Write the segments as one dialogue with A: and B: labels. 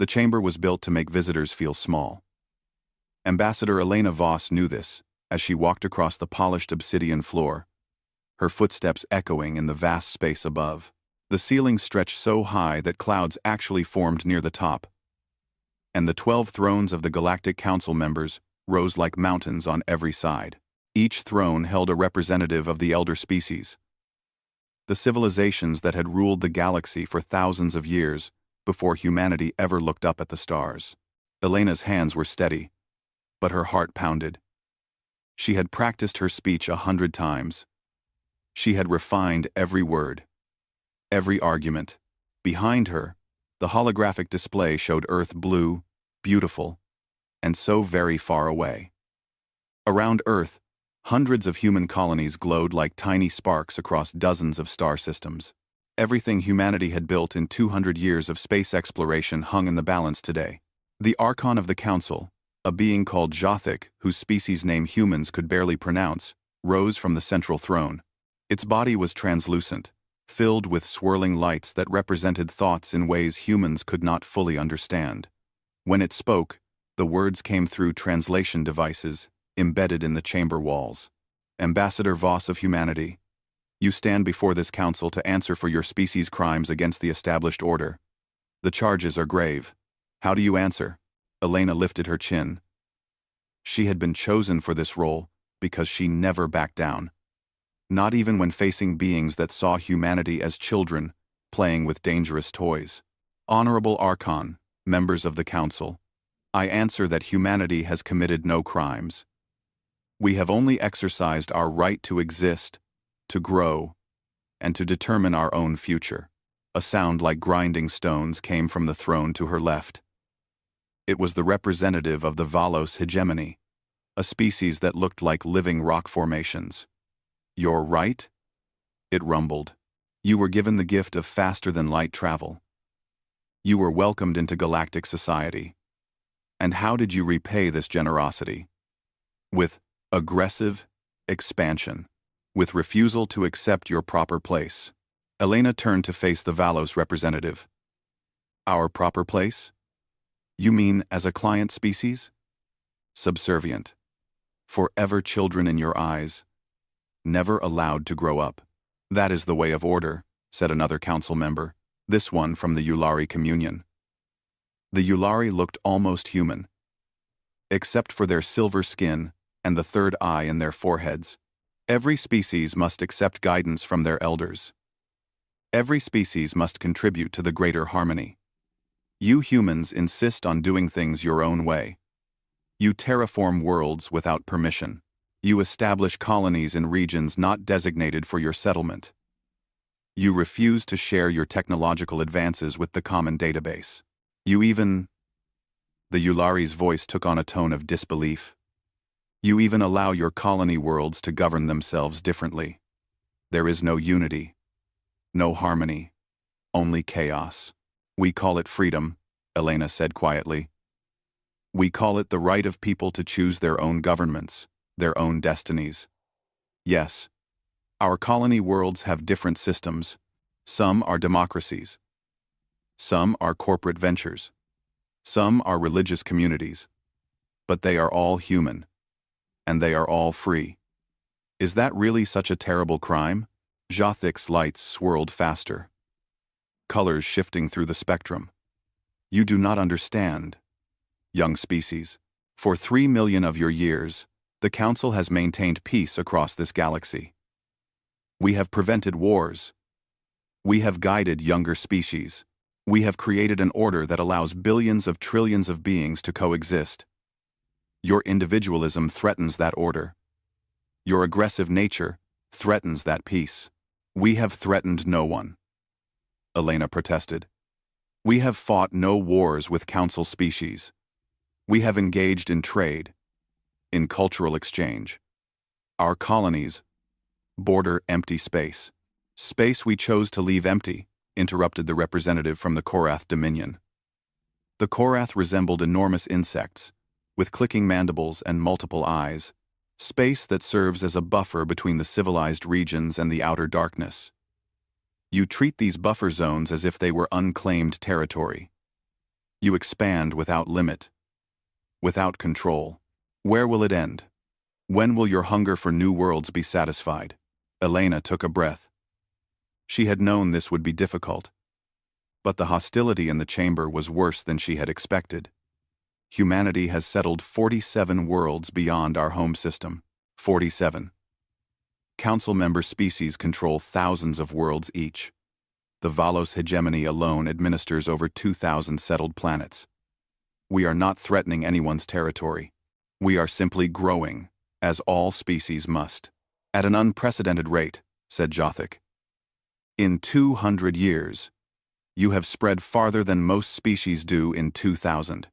A: The chamber was built to make visitors feel small. Ambassador Elena Voss knew this as she walked across the polished obsidian floor, her footsteps echoing in the vast space above. The ceiling stretched so high that clouds actually formed near the top, and the 12 thrones of the Galactic Council members rose like mountains on every side. Each throne held a representative of the elder species, the civilizations that had ruled the galaxy for thousands of years before humanity ever looked up at the stars. Elena's hands were steady, but her heart pounded. She had practiced her speech 100 times. She had refined every word, every argument. Behind her, the holographic display showed Earth blue, beautiful, and so very far away. Around Earth, hundreds of human colonies glowed like tiny sparks across dozens of star systems. Everything humanity had built in 200 years of space exploration hung in the balance today. The Archon of the Council, a being called Jothic, whose species name humans could barely pronounce, rose from the central throne. Its body was translucent, filled with swirling lights that represented thoughts in ways humans could not fully understand. When it spoke, the words came through translation devices embedded in the chamber walls. Ambassador Voss of humanity, you stand before this council to answer for your species' crimes against the established order. The charges are grave. How do you answer? Elena lifted her chin. She had been chosen for this role because she never backed down. Not even when facing beings that saw humanity as children, playing with dangerous toys. Honorable Archon, members of the Council, I answer that humanity has committed no crimes. We have only exercised our right to exist, to grow, and to determine our own future. A sound like grinding stones came from the throne to her left. It was the representative of the Valos hegemony, a species that looked like living rock formations. You're right? It rumbled. You were given the gift of faster-than-light travel. You were welcomed into galactic society. And how did you repay this generosity? With aggressive expansion, with refusal to accept your proper place. Elena turned to face the Valos representative. Our proper place? You mean as a client species? Subservient. Forever children in your eyes. Never allowed to grow up. That is the way of order, said another council member, this one from the Yulari Communion. The Yulari looked almost human, except for their silver skin and the third eye in their foreheads. Every species must accept guidance from their elders. Every species must contribute to the greater harmony. You humans insist on doing things your own way. You terraform worlds without permission. You establish colonies in regions not designated for your settlement. You refuse to share your technological advances with the common database. You even... The Yulari's voice took on a tone of disbelief. You even allow your colony worlds to govern themselves differently. There is no unity, no harmony, only chaos. We call it freedom, Elena said quietly. We call it the right of people to choose their own governments, their own destinies. Yes, our colony worlds have different systems. Some are democracies. Some are corporate ventures. Some are religious communities. But they are all human. And they are all free. Is that really such a terrible crime? Jothic's lights swirled faster, colors shifting through the spectrum. You do not understand, young species. For 3 million of your years, the Council has maintained peace across this galaxy. We have prevented wars. We have guided younger species. We have created an order that allows billions of trillions of beings to coexist. Your individualism threatens that order. Your aggressive nature threatens that peace. We have threatened no one, Elena protested. We have fought no wars with Council species. We have engaged in trade, in cultural exchange. Our colonies border empty space. Space we chose to leave empty, interrupted the representative from the Korath Dominion. The Korath resembled enormous insects, with clicking mandibles and multiple eyes, space that serves as a buffer between the civilized regions and the outer darkness. You treat these buffer zones as if they were unclaimed territory. You expand without limit, without control. Where will it end? When will your hunger for new worlds be satisfied? Elena took a breath. She had known this would be difficult. But the hostility in the chamber was worse than she had expected. Humanity has settled 47 worlds beyond our home system. 47. Council member species control thousands of worlds each. The Valos hegemony alone administers over 2,000 settled planets. We are not threatening anyone's territory. We are simply growing, as all species must. At an unprecedented rate, said Jothic. In 200 years, you have spread farther than most species do in 2,000.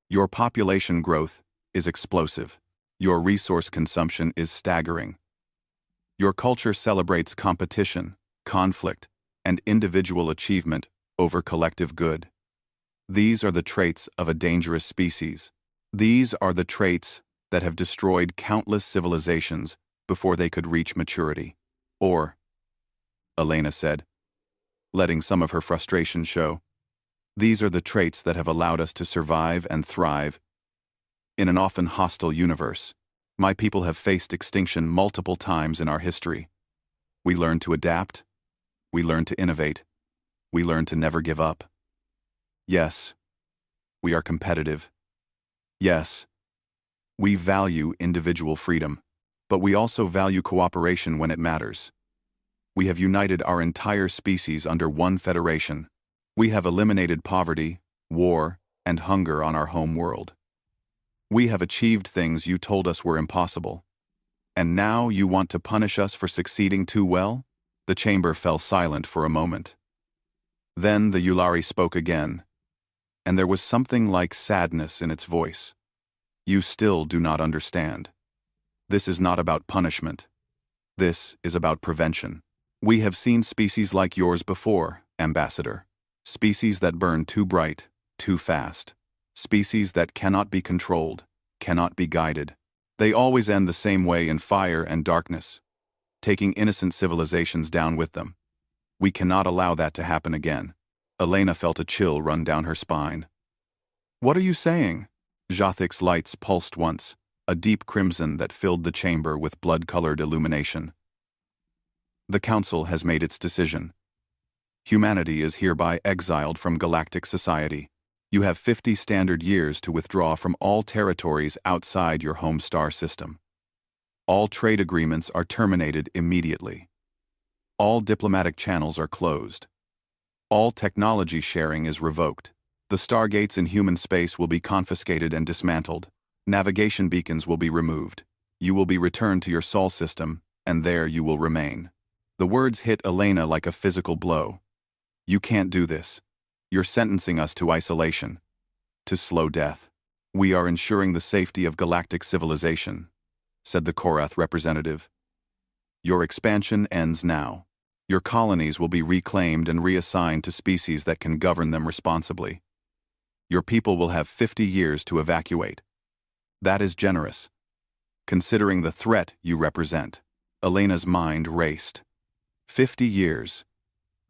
A: Your population growth is explosive. Your resource consumption is staggering. Your culture celebrates competition, conflict, and individual achievement over collective good. These are the traits of a dangerous species. These are the traits that have destroyed countless civilizations before they could reach maturity. Or, Elena said, letting some of her frustration show, these are the traits that have allowed us to survive and thrive in an often hostile universe. My people have faced extinction multiple times in our history. We learned to adapt. We learned to innovate. We learned to never give up. Yes, we are competitive. Yes, we value individual freedom, but we also value cooperation when it matters. We have united our entire species under one federation. We have eliminated poverty, war, and hunger on our home world. We have achieved things you told us were impossible. And now you want to punish us for succeeding too well? The chamber fell silent for a moment. Then the Yulari spoke again, and there was something like sadness in its voice. You still do not understand. This is not about punishment. This is about prevention. We have seen species like yours before, Ambassador. Species that burn too bright, too fast. Species that cannot be controlled, cannot be guided. They always end the same way in fire and darkness, taking innocent civilizations down with them. We cannot allow that to happen again. Elena felt a chill run down her spine. What are you saying? Jothic's lights pulsed once, a deep crimson that filled the chamber with blood-colored illumination. The Council has made its decision. Humanity is hereby exiled from galactic society. You have 50 standard years to withdraw from all territories outside your home star system. All trade agreements are terminated immediately. All diplomatic channels are closed. All technology sharing is revoked. The stargates in human space will be confiscated and dismantled. Navigation beacons will be removed. You will be returned to your sol system, and there you will remain. The words hit Elena like a physical blow. You can't do this. You're sentencing us to isolation, to slow death. We are ensuring the safety of galactic civilization, said the Korath representative. Your expansion ends now. Your colonies will be reclaimed and reassigned to species that can govern them responsibly. Your people will have 50 years to evacuate. That is generous, considering the threat you represent. Elena's mind raced. 50 years.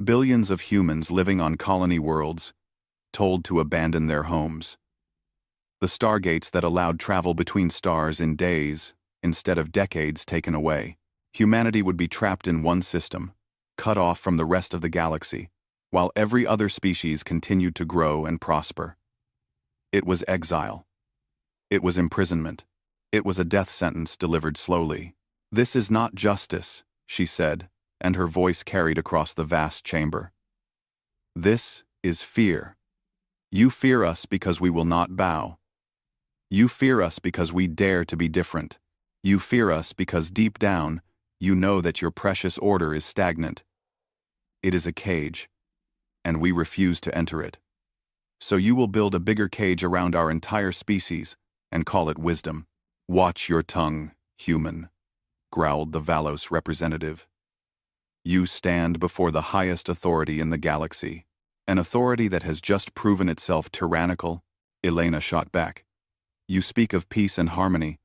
A: Billions of humans living on colony worlds, told to abandon their homes. The stargates that allowed travel between stars in days, instead of decades, taken away. Humanity would be trapped in one system, cut off from the rest of the galaxy, while every other species continued to grow and prosper. It was exile. It was imprisonment. It was a death sentence delivered slowly. This is not justice, she said, and her voice carried across the vast chamber. This is fear. You fear us because we will not bow. You fear us because we dare to be different. You fear us because deep down, you know that your precious order is stagnant. It is a cage, and we refuse to enter it. So you will build a bigger cage around our entire species and call it wisdom. Watch your tongue, human, growled the Valos representative. You stand before the highest authority in the galaxy, an authority that has just proven itself tyrannical, Elena shot back. You speak of peace and harmony,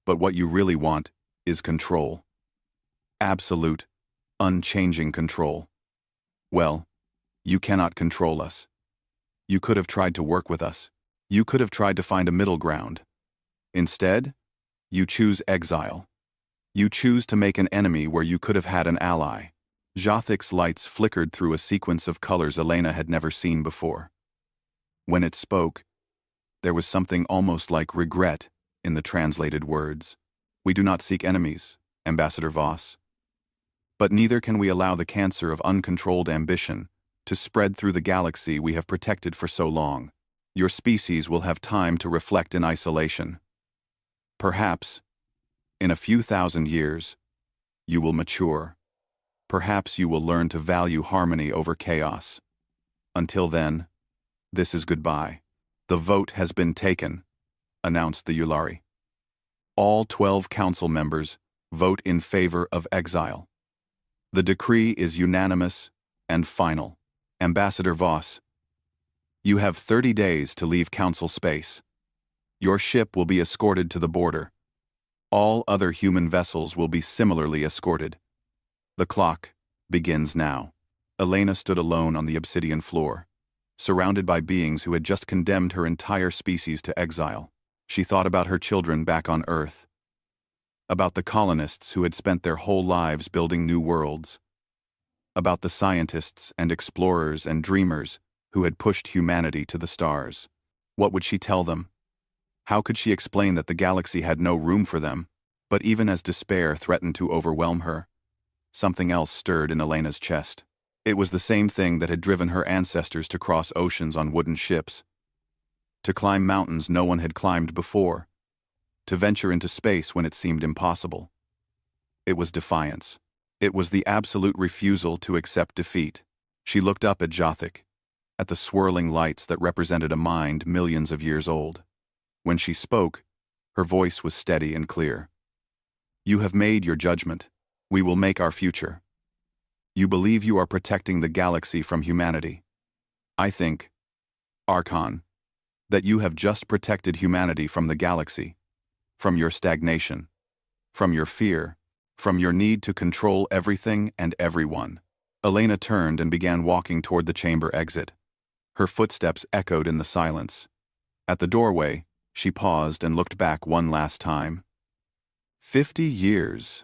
A: but what you really want is control. Absolute, unchanging control. Well, you cannot control us. You could have tried to work with us. You could have tried to find a middle ground. Instead, you choose exile. You choose to make an enemy where you could have had an ally. Jothic's lights flickered through a sequence of colors Elena had never seen before. When it spoke, there was something almost like regret in the translated words. We do not seek enemies, Ambassador Voss. But neither can we allow the cancer of uncontrolled ambition to spread through the galaxy we have protected for so long. Your species will have time to reflect in isolation. Perhaps, in a few thousand years, you will mature. Perhaps you will learn to value harmony over chaos. Until then, this is goodbye. The vote has been taken, announced the Yulari. All 12 council members vote in favor of exile. The decree is unanimous and final. Ambassador Voss, you have 30 days to leave council space. Your ship will be escorted to the border. All other human vessels will be similarly escorted. The clock begins now. Elena stood alone on the obsidian floor, surrounded by beings who had just condemned her entire species to exile. She thought about her children back on Earth, about the colonists who had spent their whole lives building new worlds, about the scientists and explorers and dreamers who had pushed humanity to the stars. What would she tell them? How could she explain that the galaxy had no room for them? But even as despair threatened to overwhelm her, something else stirred in Elena's chest. It was the same thing that had driven her ancestors to cross oceans on wooden ships, to climb mountains no one had climbed before, to venture into space when it seemed impossible. It was defiance. It was the absolute refusal to accept defeat. She looked up at Jothic, at the swirling lights that represented a mind millions of years old. When she spoke, her voice was steady and clear. You have made your judgment. We will make our future. You believe you are protecting the galaxy from humanity. I think, Archon, that you have just protected humanity from the galaxy, from your stagnation, from your fear, from your need to control everything and everyone. Elena turned and began walking toward the chamber exit. Her footsteps echoed in the silence. At the doorway, she paused and looked back one last time. 50 years,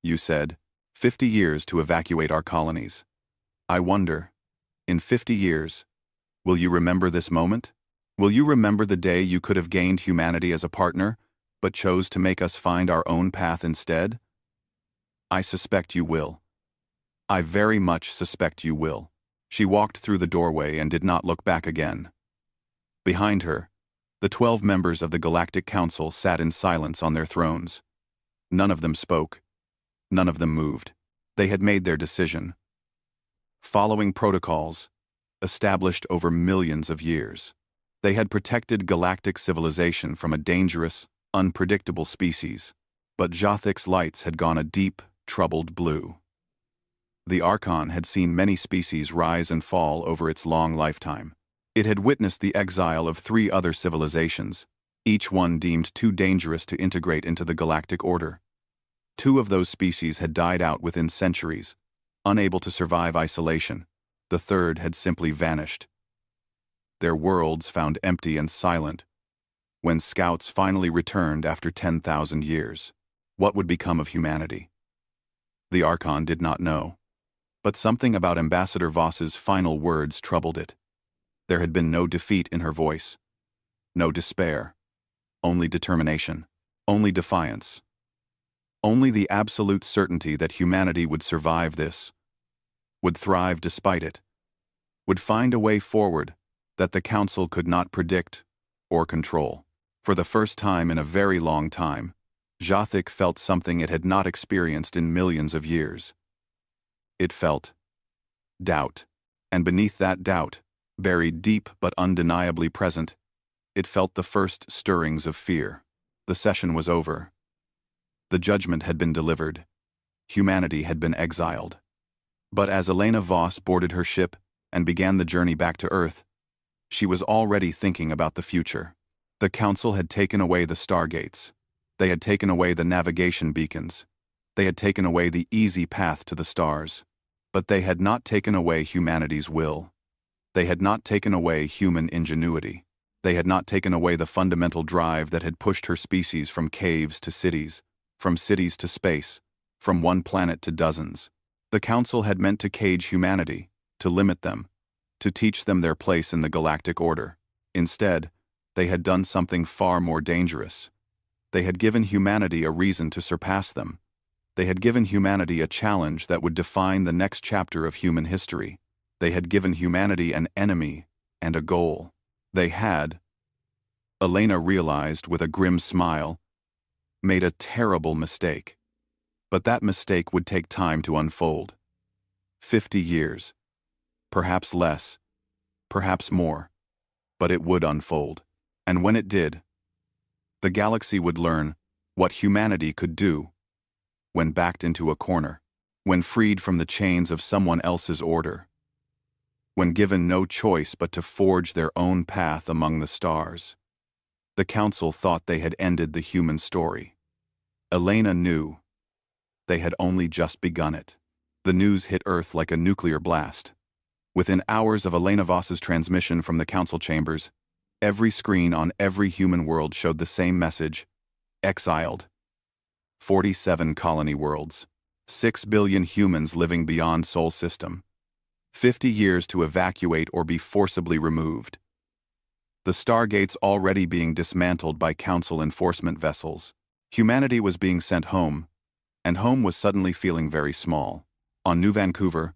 A: you said. 50 years to evacuate our colonies. I wonder, in 50 years, will you remember this moment? Will you remember the day you could have gained humanity as a partner, but chose to make us find our own path instead? I suspect you will. I very much suspect you will. She walked through the doorway and did not look back again. Behind her, the 12 members of the Galactic Council sat in silence on their thrones. None of them spoke. None of them moved. They had made their decision, following protocols established over millions of years. They had protected galactic civilization from a dangerous, unpredictable species, but Jothic's lights had gone a deep, troubled blue. The Archon had seen many species rise and fall over its long lifetime. It had witnessed the exile of 3 other civilizations, each one deemed too dangerous to integrate into the galactic order. 2 of those species had died out within centuries, unable to survive isolation. The third had simply vanished. Their worlds found empty and silent. When scouts finally returned after 10,000 years, what would become of humanity? The Archon did not know. But something about Ambassador Voss's final words troubled it. There had been no defeat in her voice, no despair, only determination, only defiance. Only the absolute certainty that humanity would survive this, would thrive despite it, would find a way forward that the Council could not predict or control. For the first time in a very long time, Jothic felt something it had not experienced in millions of years. It felt doubt, and beneath that doubt, buried deep but undeniably present, it felt the first stirrings of fear. The session was over. The judgment had been delivered. Humanity had been exiled. But as Elena Voss boarded her ship and began the journey back to Earth, she was already thinking about the future. The Council had taken away the stargates. They had taken away the navigation beacons. They had taken away the easy path to the stars. But they had not taken away humanity's will. They had not taken away human ingenuity. They had not taken away the fundamental drive that had pushed her species from caves to cities, from cities to space, from one planet to dozens. The Council had meant to cage humanity, to limit them, to teach them their place in the galactic order. Instead, they had done something far more dangerous. They had given humanity a reason to surpass them. They had given humanity a challenge that would define the next chapter of human history. They had given humanity an enemy and a goal. They had, Elena realized with a grim smile, made a terrible mistake. But that mistake would take time to unfold. 50 years. Perhaps less. Perhaps more. But it would unfold. And when it did, the galaxy would learn what humanity could do when backed into a corner, when freed from the chains of someone else's order, when given no choice but to forge their own path among the stars. The Council thought they had ended the human story. Elena knew they had only just begun it. The news hit Earth like a nuclear blast. Within hours of Elena Voss's transmission from the Council chambers, every screen on every human world showed the same message: Exiled. 47 colony worlds. 6 billion humans living beyond Sol system. 50 years to evacuate or be forcibly removed. The stargates already being dismantled by Council enforcement vessels. Humanity was being sent home, and home was suddenly feeling very small. On New Vancouver,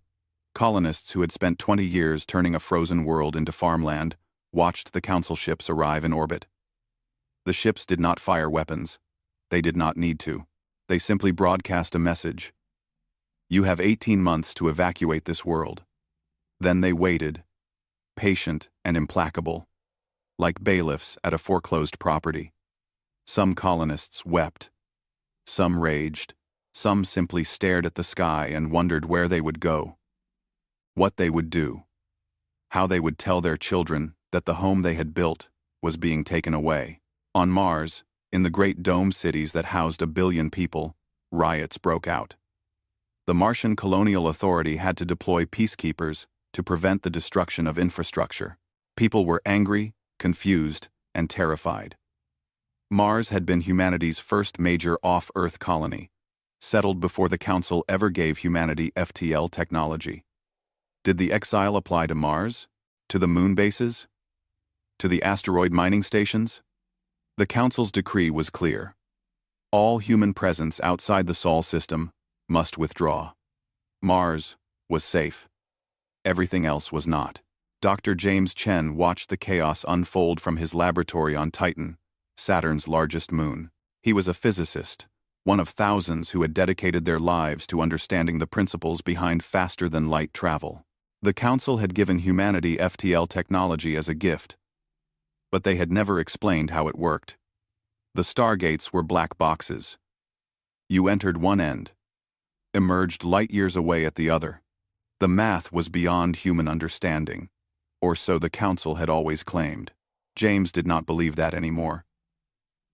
A: colonists who had spent 20 years turning a frozen world into farmland watched the Council ships arrive in orbit. The ships did not fire weapons. They did not need to. They simply broadcast a message. You have 18 months to evacuate this world. Then they waited, patient and implacable, like bailiffs at a foreclosed property. Some colonists wept. Some raged. Some simply stared at the sky and wondered where they would go, what they would do, how they would tell their children that the home they had built was being taken away. On Mars, in the great dome cities that housed 1 billion people, riots broke out. The Martian Colonial Authority had to deploy peacekeepers to prevent the destruction of infrastructure. People were angry, confused, and terrified. Mars had been humanity's first major off-Earth colony, settled before the Council ever gave humanity FTL technology. Did the exile apply to Mars? To the moon bases? To the asteroid mining stations? The Council's decree was clear. All human presence outside the Sol system must withdraw. Mars was safe. Everything else was not. Dr. James Chen watched the chaos unfold from his laboratory on Titan, Saturn's largest moon. He was a physicist, one of thousands who had dedicated their lives to understanding the principles behind faster-than-light travel. The Council had given humanity FTL technology as a gift, but they had never explained how it worked. The stargates were black boxes. You entered one end, emerged light years away at the other. The math was beyond human understanding, or so the Council had always claimed. James did not believe that anymore.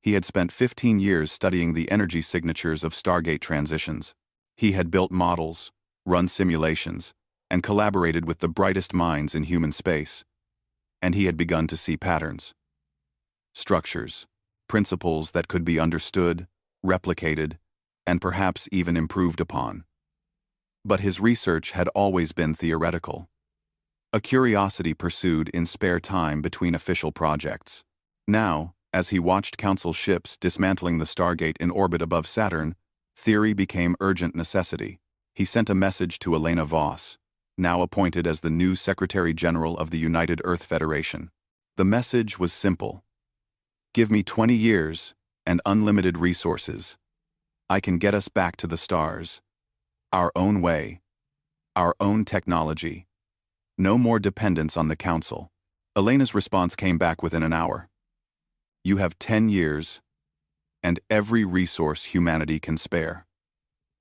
A: He had spent 15 years studying the energy signatures of stargate transitions. He had built models, run simulations, and collaborated with the brightest minds in human space. And he had begun to see patterns. Structures, principles that could be understood, replicated, and perhaps even improved upon. But his research had always been theoretical. A curiosity pursued in spare time between official projects. Now, as he watched Council ships dismantling the Stargate in orbit above Saturn, theory became urgent necessity. He sent a message to Elena Voss, now appointed as the new Secretary General of the United Earth Federation. The message was simple. Give me 20 years and unlimited resources. I can get us back to the stars. Our own way. Our own technology. No more dependence on the Council. Elena's response came back within an hour. You have 10 years, and every resource humanity can spare.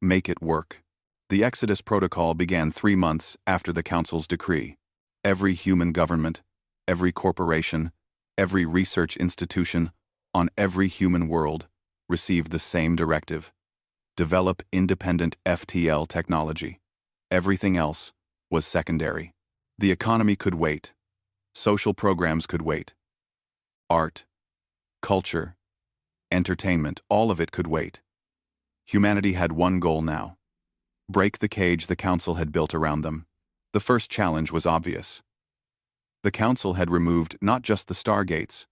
A: Make it work. The Exodus Protocol began 3 months after the Council's decree. Every human government, every corporation, every research institution, on every human world, received the same directive. Develop independent FTL technology. Everything else was secondary. The economy could wait. Social programs could wait. Art, culture, entertainment, all of it could wait. Humanity had one goal now: break the cage the Council had built around them. The first challenge was obvious. The Council had removed not just the stargates,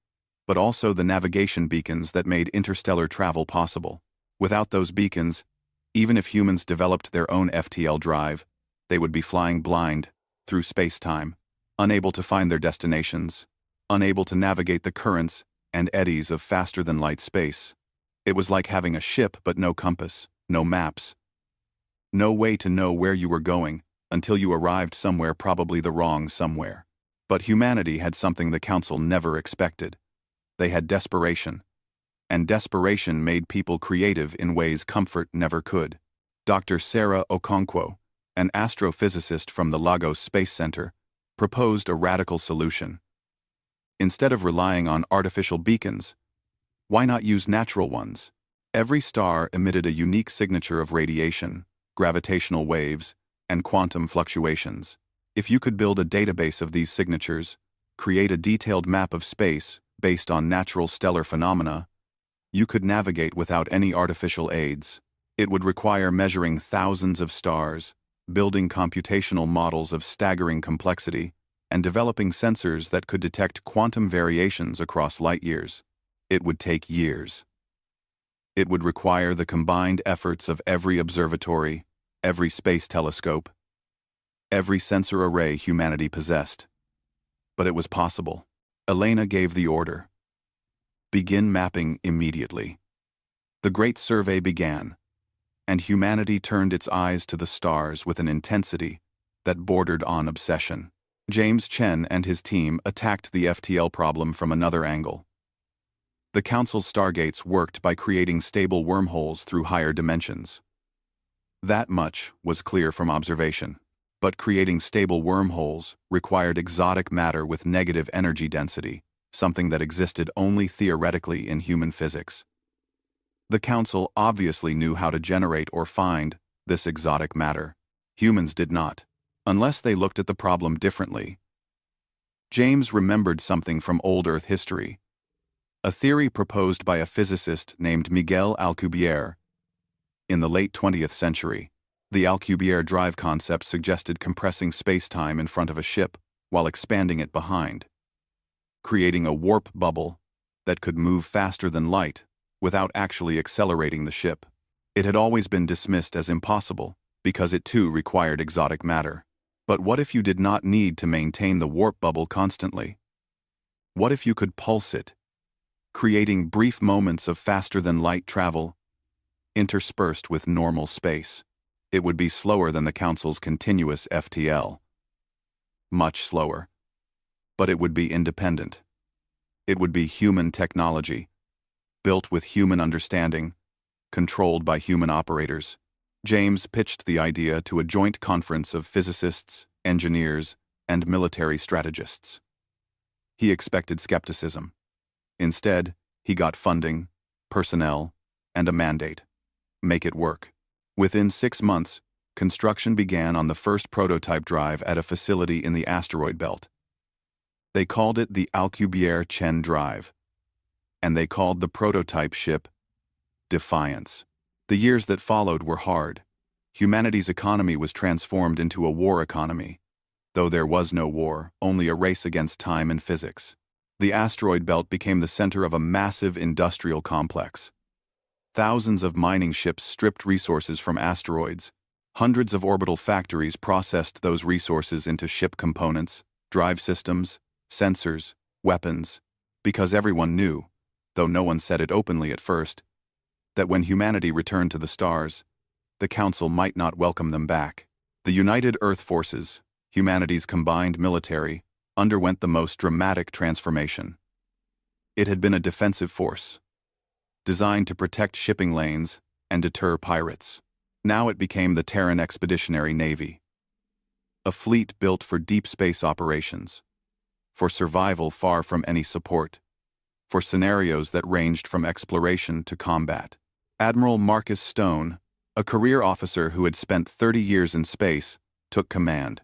A: but also the navigation beacons that made interstellar travel possible. Without those beacons, even if humans developed their own FTL drive, they would be flying blind through space-time, unable to find their destinations, unable to navigate the currents and eddies of faster-than-light space. It was like having a ship but no compass, no maps, no way to know where you were going until you arrived somewhere, probably the wrong somewhere. But humanity had something the Council never expected. They had desperation. And desperation made people creative in ways comfort never could. Dr. Sarah Okonkwo, an astrophysicist from the Lagos Space Center, proposed a radical solution. Instead of relying on artificial beacons, why not use natural ones? Every star emitted a unique signature of radiation, gravitational waves, and quantum fluctuations. If you could build a database of these signatures, create a detailed map of space based on natural stellar phenomena, you could navigate without any artificial aids. It would require measuring thousands of stars, building computational models of staggering complexity, and developing sensors that could detect quantum variations across light years. It would take years. It would require the combined efforts of every observatory, every space telescope, every sensor array humanity possessed. But it was possible. Elena gave the order. Begin mapping immediately. The Great Survey began, and humanity turned its eyes to the stars with an intensity that bordered on obsession. James Chen and his team attacked the FTL problem from another angle. The Council's stargates worked by creating stable wormholes through higher dimensions. That much was clear from observation. But creating stable wormholes required exotic matter with negative energy density, something that existed only theoretically in human physics. The Council obviously knew how to generate or find this exotic matter. Humans did not, unless they looked at the problem differently. James remembered something from old Earth history, a theory proposed by a physicist named Miguel Alcubierre in the late 20th century. The Alcubierre drive concept suggested compressing space-time in front of a ship while expanding it behind, creating a warp bubble that could move faster than light without actually accelerating the ship. It had always been dismissed as impossible because it too required exotic matter. But what if you did not need to maintain the warp bubble constantly? What if you could pulse it, creating brief moments of faster-than-light travel interspersed with normal space? It would be slower than the Council's continuous FTL. Much slower. But it would be independent. It would be human technology, built with human understanding, controlled by human operators. James pitched the idea to a joint conference of physicists, engineers, and military strategists. He expected skepticism. Instead, he got funding, personnel, and a mandate. Make it work. Within 6 months, construction began on the first prototype drive at a facility in the asteroid belt. They called it the Alcubierre-Chen drive, and they called the prototype ship Defiance. The years that followed were hard. Humanity's economy was transformed into a war economy. Though there was no war, only a race against time and physics. The asteroid belt became the center of a massive industrial complex. Thousands of mining ships stripped resources from asteroids. Hundreds of orbital factories processed those resources into ship components, drive systems, sensors, weapons, because everyone knew, though no one said it openly at first, that when humanity returned to the stars, the Council might not welcome them back. The United Earth Forces, humanity's combined military, underwent the most dramatic transformation. It had been a defensive force, designed to protect shipping lanes and deter pirates. Now it became the Terran Expeditionary Navy, a fleet built for deep space operations, for survival far from any support, for scenarios that ranged from exploration to combat. Admiral Marcus Stone, a career officer who had spent 30 years in space, took command.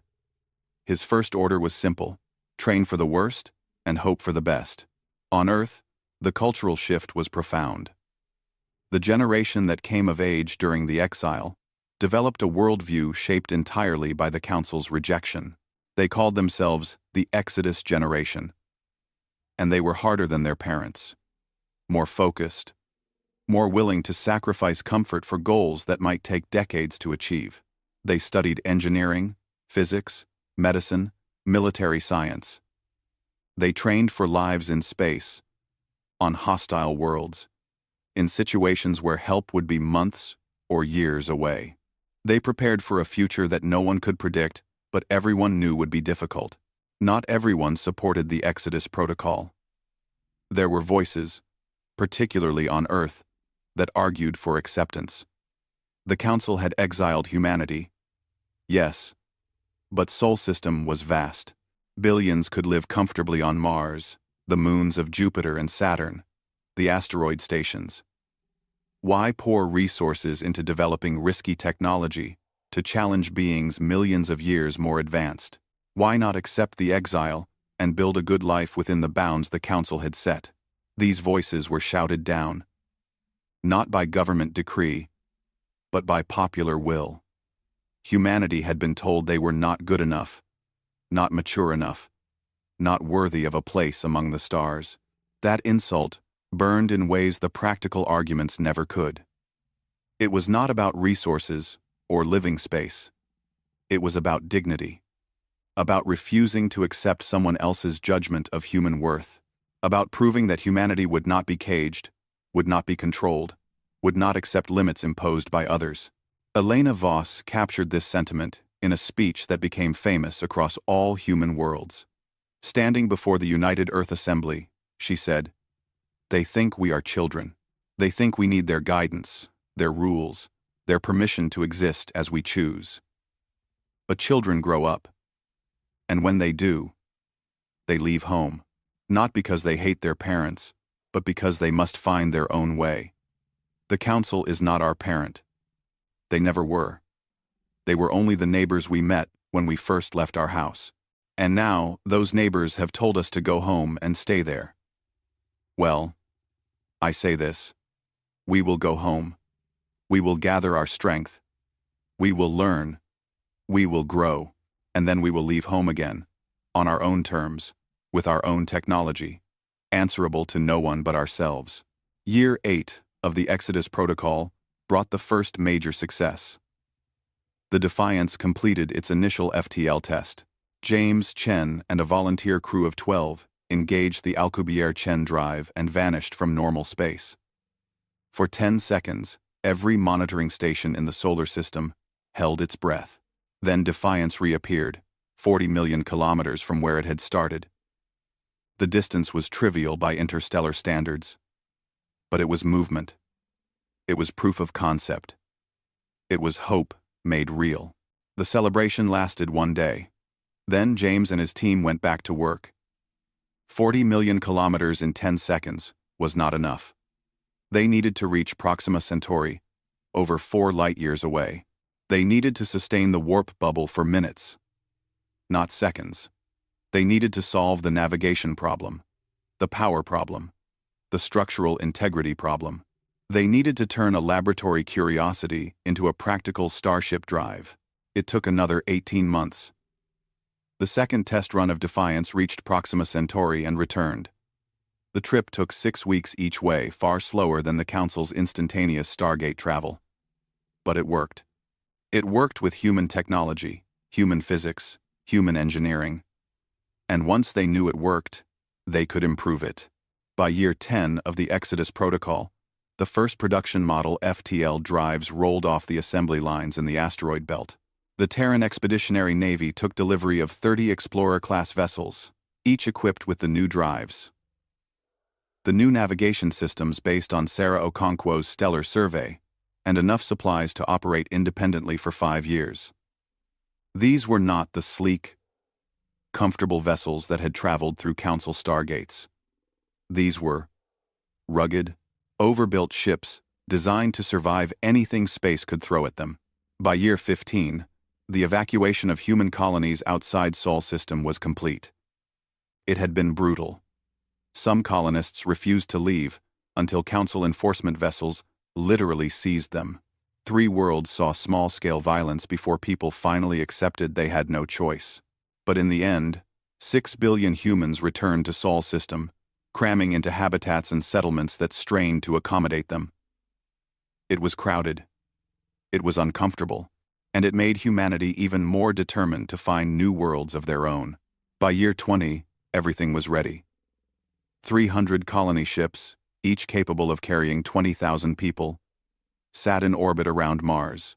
A: His first order was simple: train for the worst and hope for the best. On Earth, the cultural shift was profound. The generation that came of age during the exile developed a worldview shaped entirely by the Council's rejection. They called themselves the Exodus generation. And they were harder than their parents, more focused, more willing to sacrifice comfort for goals that might take decades to achieve. They studied engineering, physics, medicine, military science. They trained for lives in space, on hostile worlds, in situations where help would be months or years away. They prepared for a future that no one could predict, but everyone knew would be difficult. Not everyone supported the Exodus protocol. There were voices, particularly on Earth, that argued for acceptance. The Council had exiled humanity. Yes, but Sol System was vast. Billions could live comfortably on Mars, the moons of Jupiter and Saturn, the asteroid stations. Why pour resources into developing risky technology to challenge beings millions of years more advanced? Why not accept the exile and build a good life within the bounds the Council had set? These voices were shouted down, not by government decree, but by popular will. Humanity had been told they were not good enough, not mature enough, not worthy of a place among the stars. That insult burned in ways the practical arguments never could. It was not about resources or living space. It was about dignity, about refusing to accept someone else's judgment of human worth, about proving that humanity would not be caged, would not be controlled, would not accept limits imposed by others. Elena Voss captured this sentiment in a speech that became famous across all human worlds. Standing before the United Earth Assembly, she said, "They think we are children. They think we need their guidance, their rules, their permission to exist as we choose. But children grow up. And when they do, they leave home, not because they hate their parents, but because they must find their own way. The Council is not our parent. They never were. They were only the neighbors we met when we first left our house. And now, those neighbors have told us to go home and stay there. Well, I say this: we will go home. We will gather our strength. We will learn. We will grow. And then we will leave home again, on our own terms, with our own technology, answerable to no one but ourselves." Year 8 of the Exodus Protocol brought the first major success. The Defiance completed its initial FTL test. James Chen and a volunteer crew of 12 engaged the Alcubierre-Chen drive and vanished from normal space. For 10 seconds, every monitoring station in the solar system held its breath. Then Defiance reappeared, 40 million kilometers from where it had started. The distance was trivial by interstellar standards, but it was movement. It was proof of concept. It was hope made real. The celebration lasted one day. Then James and his team went back to work. 40 million kilometers in 10 seconds was not enough. They needed to reach Proxima Centauri, over 4 light-years away. They needed to sustain the warp bubble for minutes, not seconds. They needed to solve the navigation problem, the power problem, the structural integrity problem. They needed to turn a laboratory curiosity into a practical Starship drive. It took another 18 months. The second test run of Defiance reached Proxima Centauri and returned. The trip took 6 weeks each way, far slower than the Council's instantaneous Stargate travel. But it worked. It worked with human technology, human physics, human engineering. And once they knew it worked, they could improve it. By year 10 of the Exodus Protocol, the first production model FTL drives rolled off the assembly lines in the asteroid belt. The Terran Expeditionary Navy took delivery of 30 Explorer-class vessels, each equipped with the new drives. The new navigation systems based on Sarah Okonkwo's stellar survey, and enough supplies to operate independently for 5 years. These were not the sleek, comfortable vessels that had traveled through Council stargates. These were rugged, overbuilt ships designed to survive anything space could throw at them. By year 15, The evacuation of human colonies outside Sol system was complete. It had been brutal. Some colonists refused to leave until Council enforcement vessels literally seized them. 3 worlds saw small-scale violence before people finally accepted they had no choice. But in the end, 6 billion humans returned to Sol system, cramming into habitats and settlements that strained to accommodate them. It was crowded. It was uncomfortable. And it made humanity even more determined to find new worlds of their own. By year 20, everything was ready. 300 colony ships, each capable of carrying 20,000 people, sat in orbit around Mars.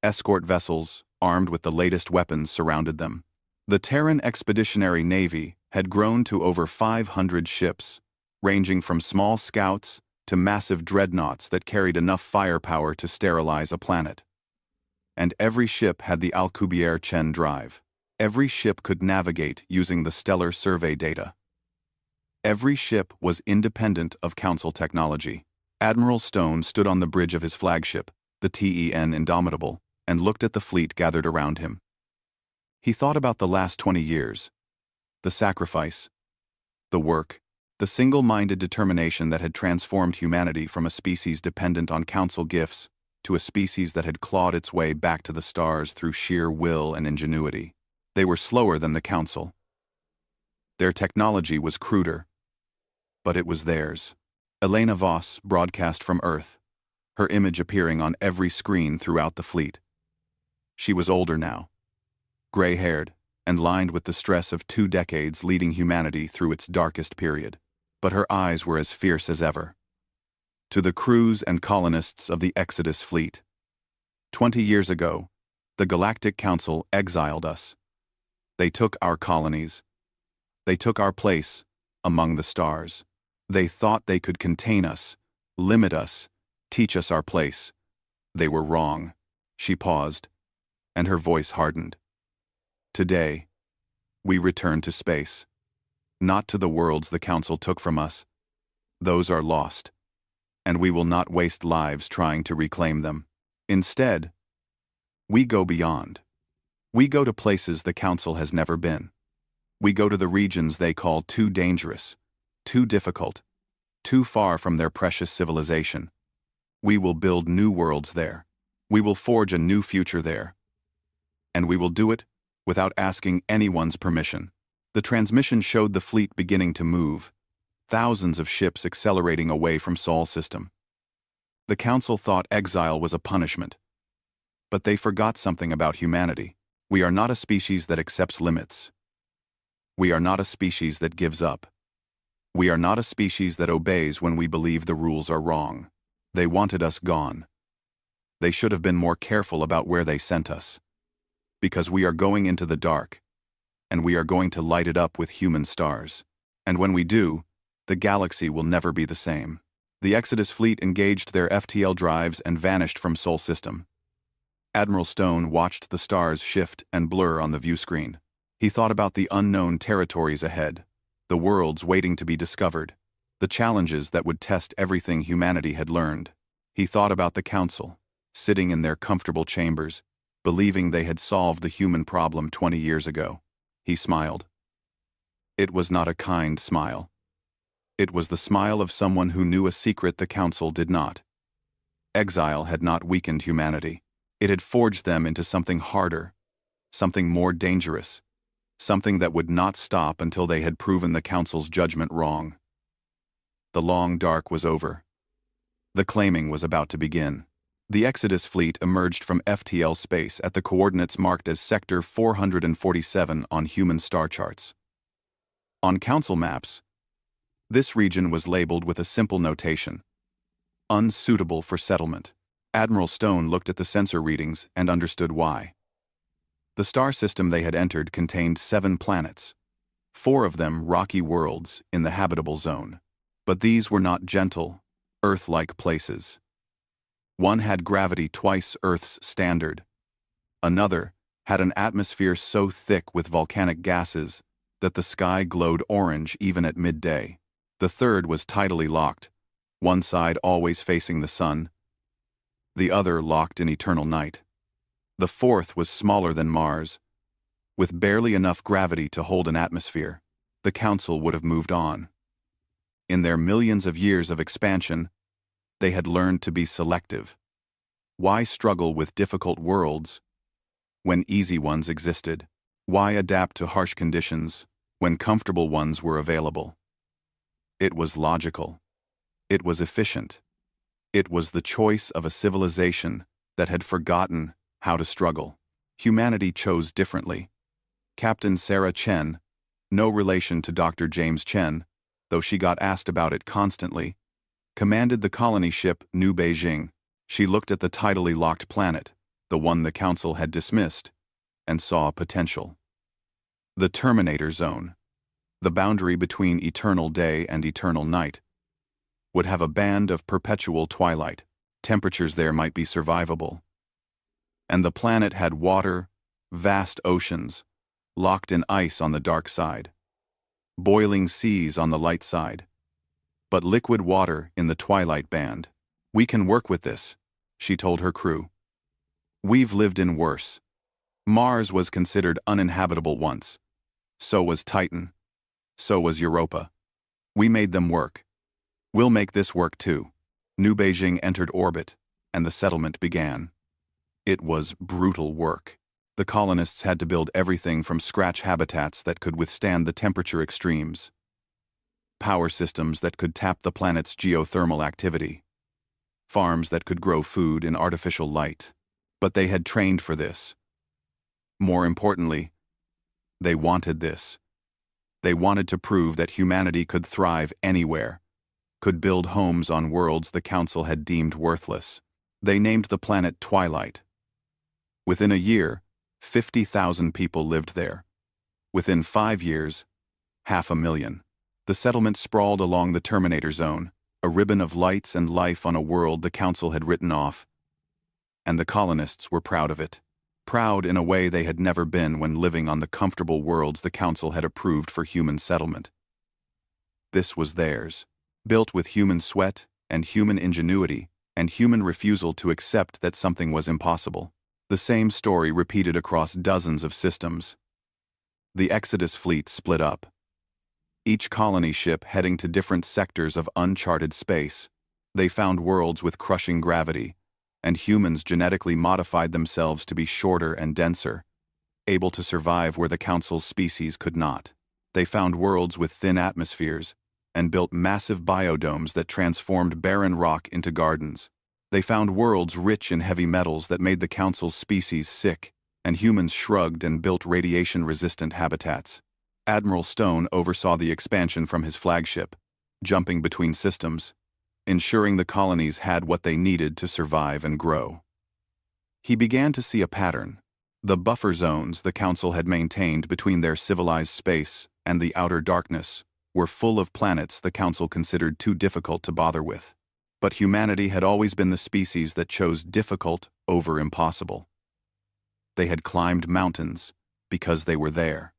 A: Escort vessels, armed with the latest weapons, surrounded them. The Terran Expeditionary Navy had grown to over 500 ships, ranging from small scouts to massive dreadnoughts that carried enough firepower to sterilize a planet. And every ship had the Alcubierre Chen drive. Every ship could navigate using the stellar survey data. Every ship was independent of Council technology. Admiral Stone stood on the bridge of his flagship, the TEN Indomitable, and looked at the fleet gathered around him. He thought about the last 20 years. The sacrifice, the work, the single-minded determination that had transformed humanity from a species dependent on Council gifts to a species that had clawed its way back to the stars through sheer will and ingenuity. They were slower than the Council. Their technology was cruder, but it was theirs. Elena Voss broadcast from Earth, her image appearing on every screen throughout the fleet. She was older now, gray-haired, and lined with the stress of 2 decades leading humanity through its darkest period. But her eyes were as fierce as ever. To the crews and colonists of the Exodus fleet. 20 years ago, the Galactic Council exiled us. They took our colonies. They took our place among the stars. They thought they could contain us, limit us, teach us our place. They were wrong. She paused, and her voice hardened. Today, we return to space. Not to the worlds the Council took from us. Those are lost, and we will not waste lives trying to reclaim them. Instead, we go beyond. We go to places the Council has never been. We go to the regions they call too dangerous, too difficult, too far from their precious civilization. We will build new worlds there. We will forge a new future there. And we will do it without asking anyone's permission. The transmission showed the fleet beginning to move, thousands of ships accelerating away from Sol system. The Council thought exile was a punishment. But they forgot something about humanity. We are not a species that accepts limits. We are not a species that gives up. We are not a species that obeys when we believe the rules are wrong. They wanted us gone. They should have been more careful about where they sent us. Because we are going into the dark, and we are going to light it up with human stars. And when we do, the galaxy will never be the same. The Exodus fleet engaged their FTL drives and vanished from Sol system. Admiral Stone watched the stars shift and blur on the view screen. He thought about the unknown territories ahead, the worlds waiting to be discovered, the challenges that would test everything humanity had learned. He thought about the Council, sitting in their comfortable chambers, believing they had solved the human problem 20 years ago. He smiled. It was not a kind smile. It was the smile of someone who knew a secret the Council did not. Exile had not weakened humanity. It had forged them into something harder, something more dangerous, something that would not stop until they had proven the Council's judgment wrong. The long dark was over. The claiming was about to begin. The Exodus fleet emerged from FTL space at the coordinates marked as Sector 447 on human star charts. On Council maps, this region was labeled with a simple notation: unsuitable for settlement. Admiral Stone looked at the sensor readings and understood why. The star system they had entered contained 7 planets, 4 of them rocky worlds in the habitable zone. But these were not gentle, Earth-like places. One had gravity twice Earth's standard. Another had an atmosphere so thick with volcanic gases that the sky glowed orange even at midday. The third was tidally locked, one side always facing the sun, the other locked in eternal night. The fourth was smaller than Mars, with barely enough gravity to hold an atmosphere. The Council would have moved on. In their millions of years of expansion, they had learned to be selective. Why struggle with difficult worlds when easy ones existed? Why adapt to harsh conditions when comfortable ones were available? It was logical. It was efficient. It was the choice of a civilization that had forgotten how to struggle. Humanity chose differently. Captain Sarah Chen, no relation to Dr. James Chen, though she got asked about it constantly, commanded the colony ship New Beijing. She looked at the tidally locked planet, the one the Council had dismissed, and saw potential. The Terminator Zone, the boundary between eternal day and eternal night, would have a band of perpetual twilight. Temperatures there might be survivable. And the planet had water, vast oceans, locked in ice on the dark side, boiling seas on the light side, but liquid water in the twilight band. We can work with this, she told her crew. We've lived in worse. Mars was considered uninhabitable once. So was Titan. So was Europa. We made them work. We'll make this work too. New Beijing entered orbit, and the settlement began. It was brutal work. The colonists had to build everything from scratch: habitats that could withstand the temperature extremes, power systems that could tap the planet's geothermal activity, farms that could grow food in artificial light. But they had trained for this. More importantly, they wanted this. They wanted to prove that humanity could thrive anywhere, could build homes on worlds the Council had deemed worthless. They named the planet Twilight. Within a year, 50,000 people lived there. Within 5 years, 500,000. The settlement sprawled along the Terminator Zone, a ribbon of lights and life on a world the Council had written off. And the colonists were proud of it. Proud in a way they had never been when living on the comfortable worlds the Council had approved for human settlement. This was theirs, built with human sweat and human ingenuity and human refusal to accept that something was impossible. The same story repeated across dozens of systems. The Exodus fleet split up, each colony ship heading to different sectors of uncharted space. They found worlds with crushing gravity, and humans genetically modified themselves to be shorter and denser, able to survive where the Council's species could not. They found worlds with thin atmospheres and built massive biodomes that transformed barren rock into gardens. They found worlds rich in heavy metals that made the Council's species sick, and humans shrugged and built radiation-resistant habitats. Admiral Stone oversaw the expansion from his flagship, jumping between systems, ensuring the colonies had what they needed to survive and grow. He began to see a pattern. The buffer zones the Council had maintained between their civilized space and the outer darkness were full of planets the Council considered too difficult to bother with. But humanity had always been the species that chose difficult over impossible. They had climbed mountains because they were there.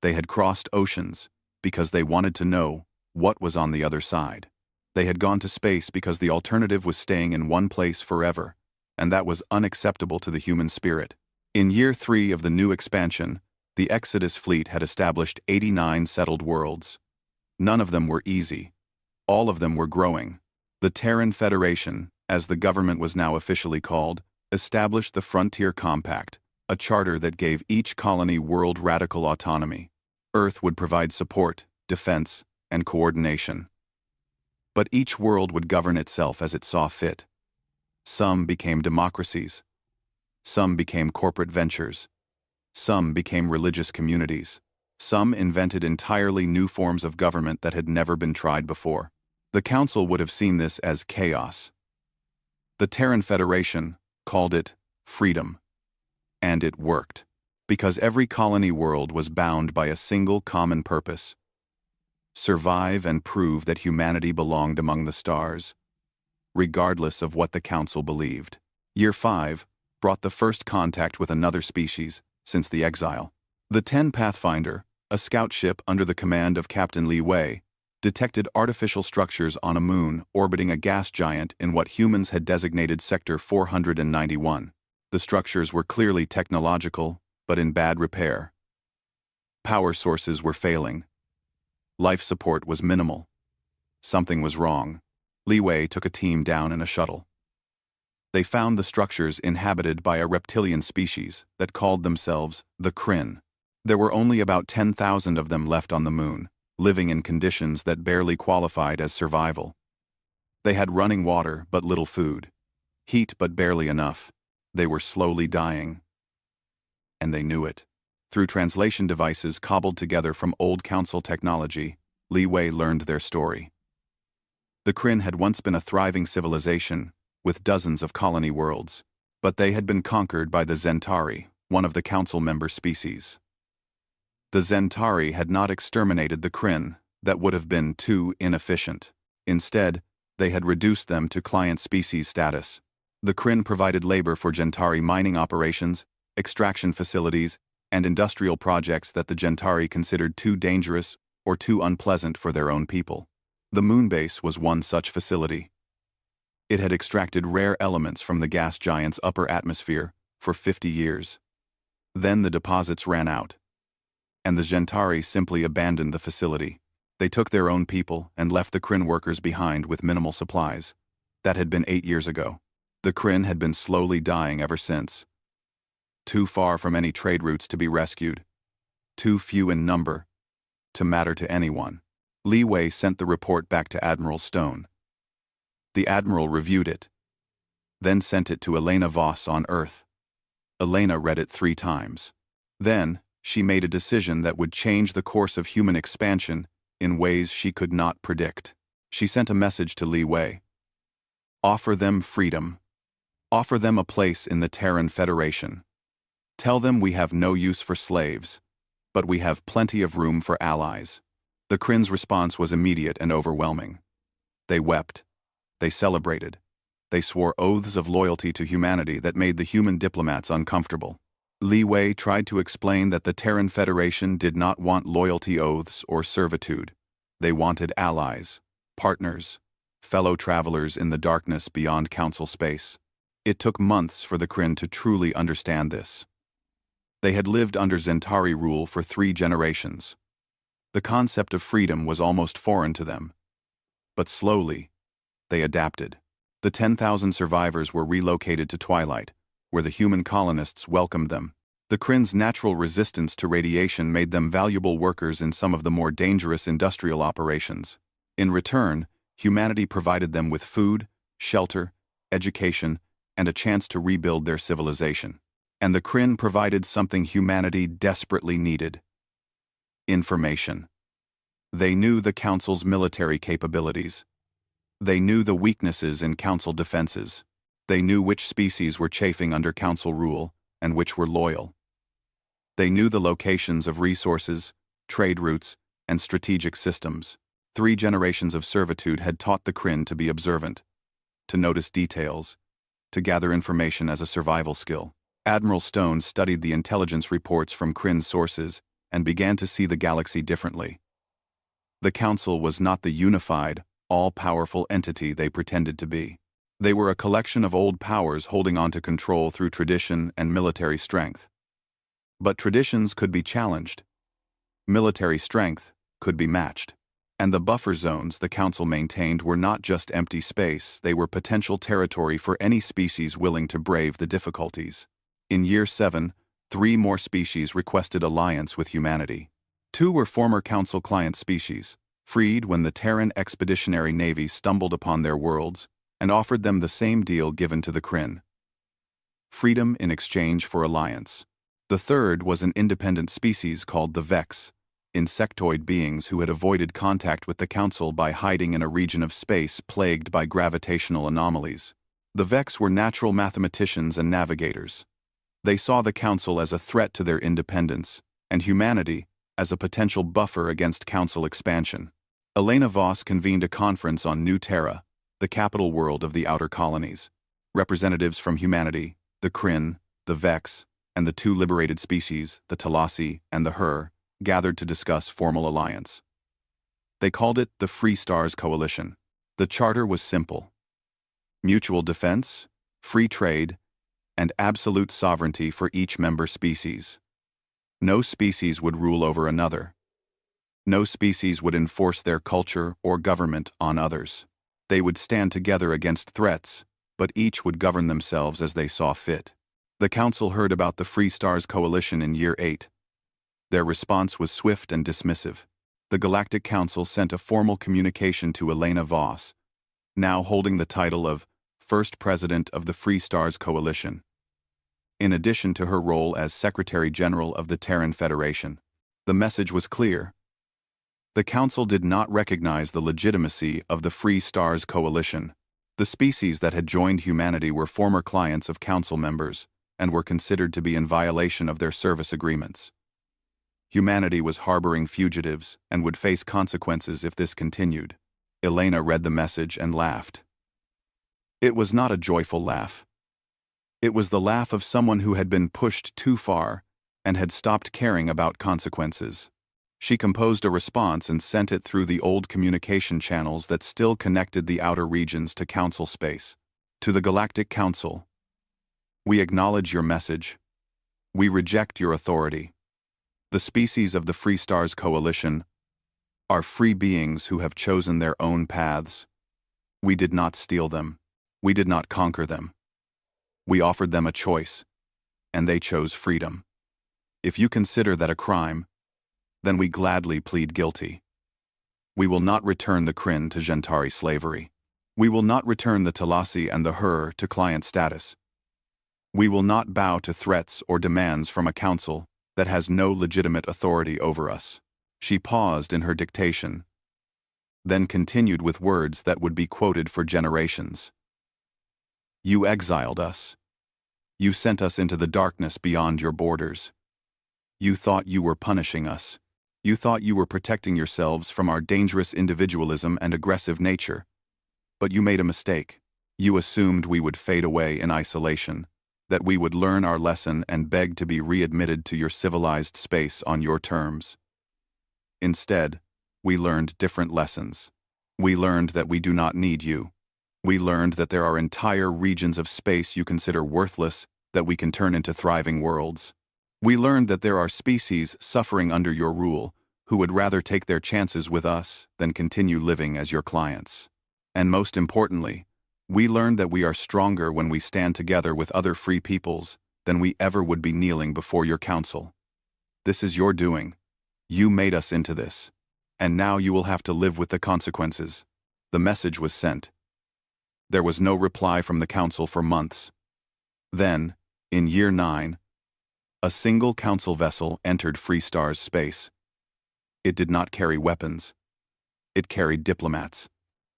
A: They had crossed oceans because they wanted to know what was on the other side. They had gone to space because the alternative was staying in one place forever, and that was unacceptable to the human spirit. In year 3 of the new expansion, the Exodus fleet had established 89 settled worlds. None of them were easy. All of them were growing. The Terran Federation, as the government was now officially called, established the Frontier Compact, a charter that gave each colony world radical autonomy. Earth would provide support, defense, and coordination. But each world would govern itself as it saw fit. Some became democracies. Some became corporate ventures. Some became religious communities. Some invented entirely new forms of government that had never been tried before. The Council would have seen this as chaos. The Terran Federation called it freedom. And it worked, because every colony world was bound by a single common purpose: survive and prove that humanity belonged among the stars, regardless of what the Council believed. Year 5 brought the first contact with another species since the exile. The 10 Pathfinder, a scout ship under the command of Captain Li Wei, detected artificial structures on a moon orbiting a gas giant in what humans had designated Sector 491. The structures were clearly technological, but in bad repair. Power sources were failing. Life support was minimal. Something was wrong. Li Wei took a team down in a shuttle. They found the structures inhabited by a reptilian species that called themselves the Kryn. There were only about 10,000 of them left on the moon, living in conditions that barely qualified as survival. They had running water but little food, heat but barely enough. They were slowly dying. And they knew it. Through translation devices cobbled together from old council technology, Li Wei learned their story. The Kryn had once been a thriving civilization, with dozens of colony worlds, but they had been conquered by the Zentari, one of the council member species. The Zentari had not exterminated the Kryn, that would have been too inefficient. Instead, they had reduced them to client species status. The Kryn provided labor for Gentari mining operations, extraction facilities, and industrial projects that the Gentari considered too dangerous or too unpleasant for their own people. The moonbase was one such facility. It had extracted rare elements from the gas giant's upper atmosphere for 50 years. Then the deposits ran out, and the Gentari simply abandoned the facility. They took their own people and left the Kryn workers behind with minimal supplies. That had been 8 years ago. The Kryn had been slowly dying ever since. Too far from any trade routes to be rescued. Too few in number to matter to anyone. Li Wei sent the report back to Admiral Stone. The Admiral reviewed it, then sent it to Elena Voss on Earth. Elena read it 3 times. Then, she made a decision that would change the course of human expansion in ways she could not predict. She sent a message to Li Wei. Offer them freedom. Offer them a place in the Terran Federation. Tell them we have no use for slaves, but we have plenty of room for allies. The Kryn's response was immediate and overwhelming. They wept. They celebrated. They swore oaths of loyalty to humanity that made the human diplomats uncomfortable. Li Wei tried to explain that the Terran Federation did not want loyalty oaths or servitude. They wanted allies, partners, fellow travelers in the darkness beyond council space. It took months for the Kryn to truly understand this. They had lived under Zentari rule for 3 generations. The concept of freedom was almost foreign to them. But slowly, they adapted. The 10,000 survivors were relocated to Twilight, where the human colonists welcomed them. The Kryn's natural resistance to radiation made them valuable workers in some of the more dangerous industrial operations. In return, humanity provided them with food, shelter, education, and a chance to rebuild their civilization. And the Kryn provided something humanity desperately needed: information. They knew the Council's military capabilities. They knew the weaknesses in Council defenses. They knew which species were chafing under Council rule and which were loyal. They knew the locations of resources, trade routes, and strategic systems. 3 generations of servitude had taught the Kryn to be observant, to notice details, to gather information as a survival skill. Admiral Stone studied the intelligence reports from Kryn sources and began to see the galaxy differently. The Council was not the unified, all-powerful entity they pretended to be. They were a collection of old powers holding on to control through tradition and military strength. But traditions could be challenged. Military strength could be matched. And the buffer zones the Council maintained were not just empty space, they were potential territory for any species willing to brave the difficulties. In Year 7, 3 more species requested alliance with humanity. 2 were former Council client species, freed when the Terran Expeditionary Navy stumbled upon their worlds and offered them the same deal given to the Kryn: freedom in exchange for alliance. The 3rd was an independent species called the Vex, insectoid beings who had avoided contact with the Council by hiding in a region of space plagued by gravitational anomalies. The Vex were natural mathematicians and navigators. They saw the Council as a threat to their independence, and humanity as a potential buffer against Council expansion. Elena Voss convened a conference on New Terra, the capital world of the Outer Colonies. Representatives from humanity, the Kryn, the Vex, and the 2 liberated species, the Talasi and the Her, gathered to discuss formal alliance. They called it the Free Stars Coalition. The charter was simple: mutual defense, free trade, and absolute sovereignty for each member species. No species would rule over another. No species would enforce their culture or government on others. They would stand together against threats, but each would govern themselves as they saw fit. The Council heard about the Free Stars Coalition in Year 8. Their response was swift and dismissive. The Galactic Council sent a formal communication to Elena Voss, now holding the title of First President of the Free Stars Coalition, in addition to her role as Secretary General of the Terran Federation. The message was clear. The Council did not recognize the legitimacy of the Free Stars Coalition. The species that had joined humanity were former clients of Council members and were considered to be in violation of their service agreements. Humanity was harboring fugitives and would face consequences if this continued. Elena read the message and laughed. It was not a joyful laugh. It was the laugh of someone who had been pushed too far and had stopped caring about consequences. She composed a response and sent it through the old communication channels that still connected the outer regions to Council space. To the Galactic Council, we acknowledge your message. We reject your authority. The species of the Free Stars Coalition are free beings who have chosen their own paths. We did not steal them. We did not conquer them. We offered them a choice, and they chose freedom. If you consider that a crime, then we gladly plead guilty. We will not return the Kryn to Gentari slavery. We will not return the Talasi and the Hur to client status. We will not bow to threats or demands from a council that has no legitimate authority over us. She paused in her dictation, then continued with words that would be quoted for generations. You exiled us. You sent us into the darkness beyond your borders. You thought you were punishing us. You thought you were protecting yourselves from our dangerous individualism and aggressive nature. But you made a mistake. You assumed we would fade away in isolation, that we would learn our lesson and beg to be readmitted to your civilized space on your terms. Instead, we learned different lessons. We learned that we do not need you. We learned that there are entire regions of space you consider worthless that we can turn into thriving worlds. We learned that there are species suffering under your rule who would rather take their chances with us than continue living as your clients. And most importantly, we learned that we are stronger when we stand together with other free peoples than we ever would be kneeling before your council. This is your doing. You made us into this, and now you will have to live with the consequences. The message was sent. There was no reply from the council for months. Then, in Year 9, a single council vessel entered Free Stars space. It did not carry weapons. It carried diplomats.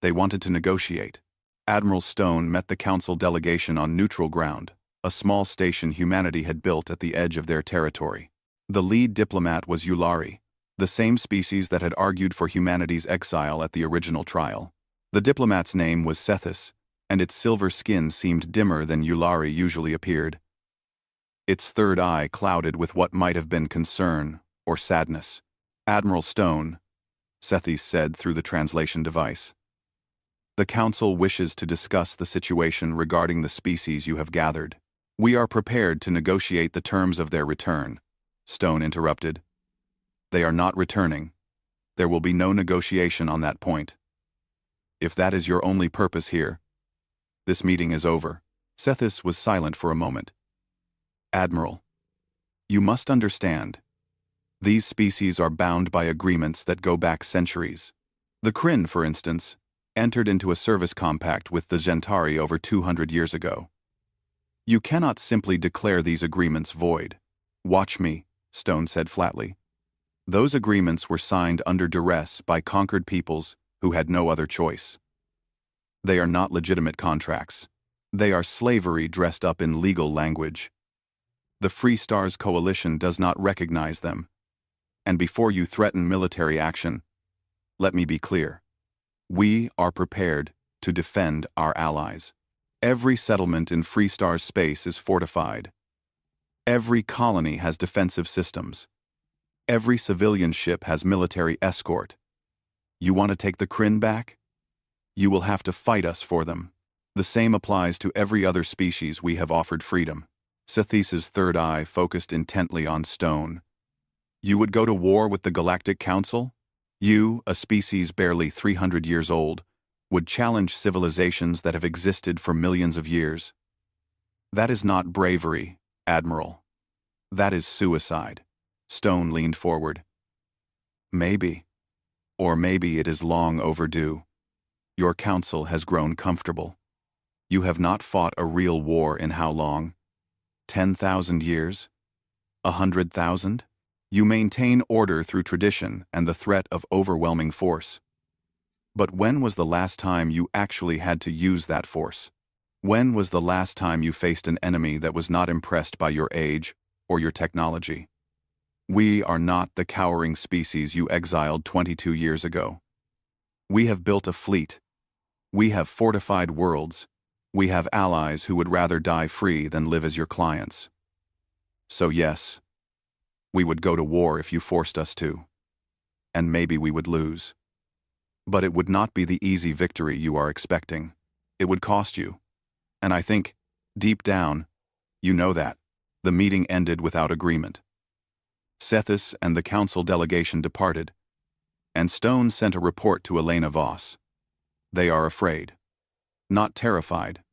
A: They wanted to negotiate. Admiral Stone met the council delegation on neutral ground, a small station humanity had built at the edge of their territory. The lead diplomat was Yulari, the same species that had argued for humanity's exile at the original trial. The diplomat's name was Sethis, and its silver skin seemed dimmer than Yulari usually appeared. Its third eye clouded with what might have been concern or sadness. Admiral Stone, Sethis said through the translation device. The Council wishes to discuss the situation regarding the species you have gathered. We are prepared to negotiate the terms of their return, Stone interrupted. They are not returning. There will be no negotiation on that point. If that is your only purpose here, this meeting is over. Sethis was silent for a moment. Admiral, you must understand. These species are bound by agreements that go back centuries. The Kryn, for instance, entered into a service compact with the Gentari over 200 years ago. You cannot simply declare these agreements void. Watch me, Stone said flatly. Those agreements were signed under duress by conquered peoples who had no other choice. They are not legitimate contracts. They are slavery dressed up in legal language. The Free Stars Coalition does not recognize them. And before you threaten military action, let me be clear. We are prepared to defend our allies. Every settlement in Free Stars space is fortified. Every colony has defensive systems. Every civilian ship has military escort. You want to take the Kryn back? You will have to fight us for them. The same applies to every other species we have offered freedom. Sethes's third eye focused intently on Stone. You would go to war with the Galactic Council? You, a species barely 300 years old, would challenge civilizations that have existed for millions of years? That is not bravery, Admiral. That is suicide. Stone leaned forward. Maybe. Or maybe it is long overdue. Your council has grown comfortable. You have not fought a real war in how long? 10,000 years? 100,000? You maintain order through tradition and the threat of overwhelming force. But when was the last time you actually had to use that force? When was the last time you faced an enemy that was not impressed by your age or your technology? We are not the cowering species you exiled 22 years ago. We have built a fleet. We have fortified worlds. We have allies who would rather die free than live as your clients. So yes, we would go to war if you forced us to. And maybe we would lose. But it would not be the easy victory you are expecting. It would cost you. And I think, deep down, you know that. The meeting ended without agreement. Sethis and the council delegation departed, and Stone sent a report to Elena Voss. They are afraid. Not terrified,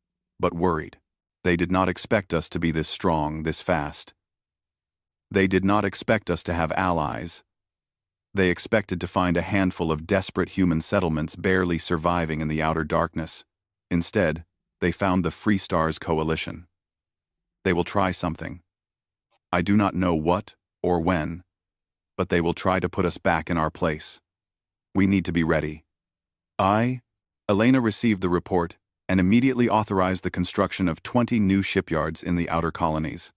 A: but worried. They did not expect us to be this strong, this fast. They did not expect us to have allies. They expected to find a handful of desperate human settlements barely surviving in the outer darkness. Instead, they found the Free Stars Coalition. They will try something. I do not know what or when, but they will try to put us back in our place. We need to be ready. Elena received the report and immediately authorized the construction of 20 new shipyards in the outer colonies.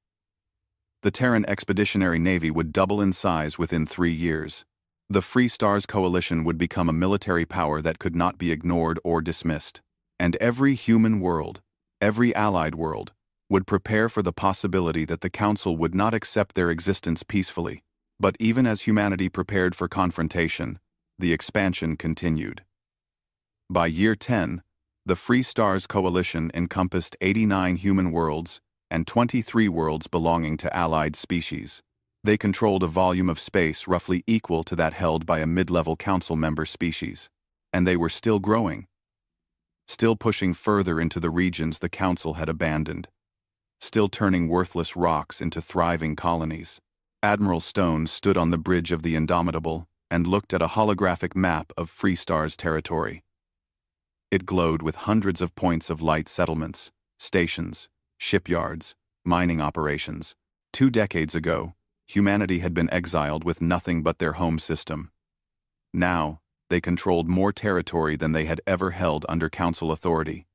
A: The Terran Expeditionary Navy would double in size within 3 years. The Free Stars Coalition would become a military power that could not be ignored or dismissed. And every human world, every allied world, would prepare for the possibility that the Council would not accept their existence peacefully. But even as humanity prepared for confrontation, the expansion continued. By year 10, the Free Stars Coalition encompassed 89 human worlds and 23 worlds belonging to allied species. They controlled a volume of space roughly equal to that held by a mid-level Council member species. And they were still growing. Still pushing further into the regions the Council had abandoned. Still turning worthless rocks into thriving colonies. Admiral Stone stood on the bridge of the Indomitable and looked at a holographic map of Free Stars territory. It glowed with hundreds of points of light settlements, stations, shipyards, mining operations. 2 decades ago, humanity had been exiled with nothing but their home system. Now, they controlled more territory than they had ever held under Council authority,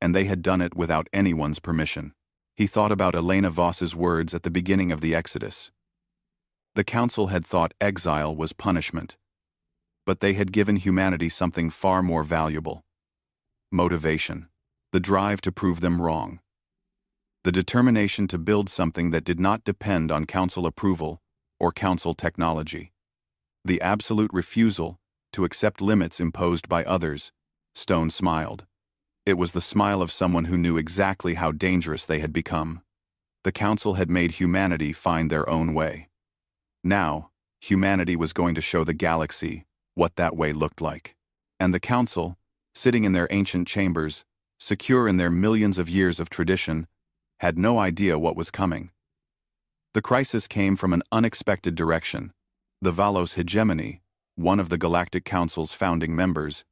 A: and they had done it without anyone's permission. He thought about Elena Voss's words at the beginning of the Exodus. The Council had thought exile was punishment, but they had given humanity something far more valuable. Motivation, the drive to prove them wrong. The determination to build something that did not depend on Council approval or Council technology. The absolute refusal to accept limits imposed by others. Stone smiled. It was the smile of someone who knew exactly how dangerous they had become. The Council had made humanity find their own way. Now, humanity was going to show the galaxy what that way looked like. And the Council, sitting in their ancient chambers, secure in their millions of years of tradition, had no idea what was coming. The crisis came from an unexpected direction. The Valos hegemony, one of the Galactic Council's founding members,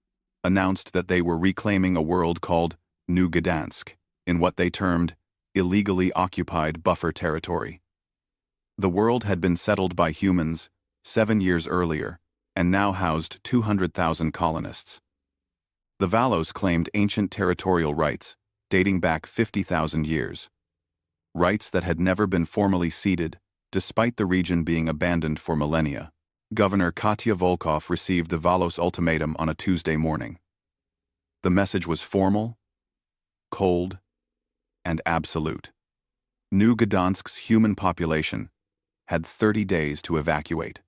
A: announced that they were reclaiming a world called New Gdansk in what they termed illegally occupied buffer territory. The world had been settled by humans 7 years earlier and now housed 200,000 colonists. The Valos claimed ancient territorial rights dating back 50,000 years. Rights that had never been formally ceded, despite the region being abandoned for millennia. Governor Katya Volkov received the Valos ultimatum on a Tuesday morning. The message was formal, cold, and absolute. New Gdansk's human population had 30 days to evacuate.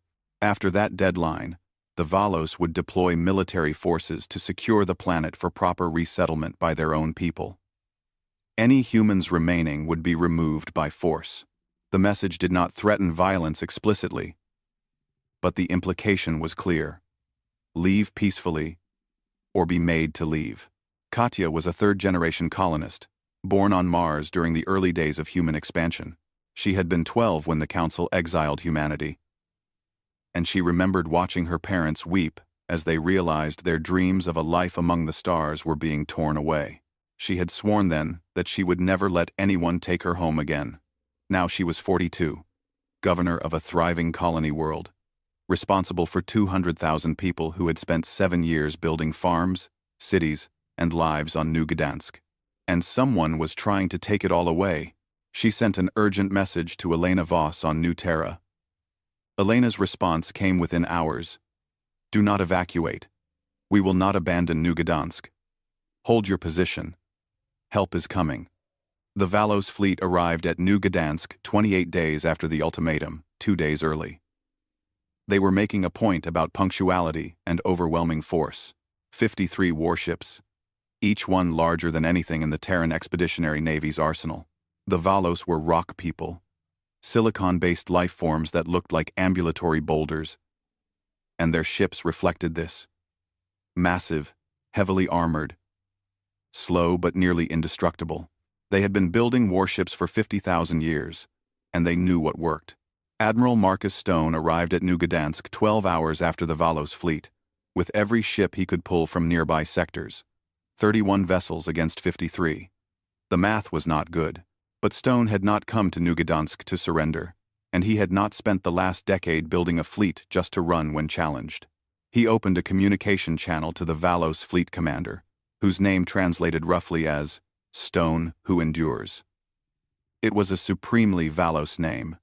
A: After that deadline, the Valos would deploy military forces to secure the planet for proper resettlement by their own people. Any humans remaining would be removed by force. The message did not threaten violence explicitly, but the implication was clear. Leave peacefully, or be made to leave. Katya was a third-generation colonist, born on Mars during the early days of human expansion. She had been 12 when the Council exiled humanity, and she remembered watching her parents weep as they realized their dreams of a life among the stars were being torn away. She had sworn then that she would never let anyone take her home again. Now she was 42, governor of a thriving colony world, responsible for 200,000 people who had spent 7 years building farms, cities, and lives on New Gdansk. And someone was trying to take it all away. She sent an urgent message to Elena Voss on New Terra. Elena's response came within hours. Do not evacuate. We will not abandon New Gdansk. Hold your position. Help is coming. The Valos fleet arrived at New Gdansk 28 days after the ultimatum, 2 days early. They were making a point about punctuality and overwhelming force. 53 warships, each one larger than anything in the Terran Expeditionary Navy's arsenal. The Valos were rock people, silicon-based life forms that looked like ambulatory boulders, and their ships reflected this. Massive, heavily armored, slow but nearly indestructible. They had been building warships for 50,000 years, and they knew what worked. Admiral Marcus Stone arrived at New Gdansk 12 hours after the Valos fleet, with every ship he could pull from nearby sectors. 31 vessels against 53. The math was not good, but Stone had not come to New Gdansk to surrender, and he had not spent the last decade building a fleet just to run when challenged. He opened a communication channel to the Valos fleet commander, whose name translated roughly as Stone Who Endures. It was a supremely Valos name,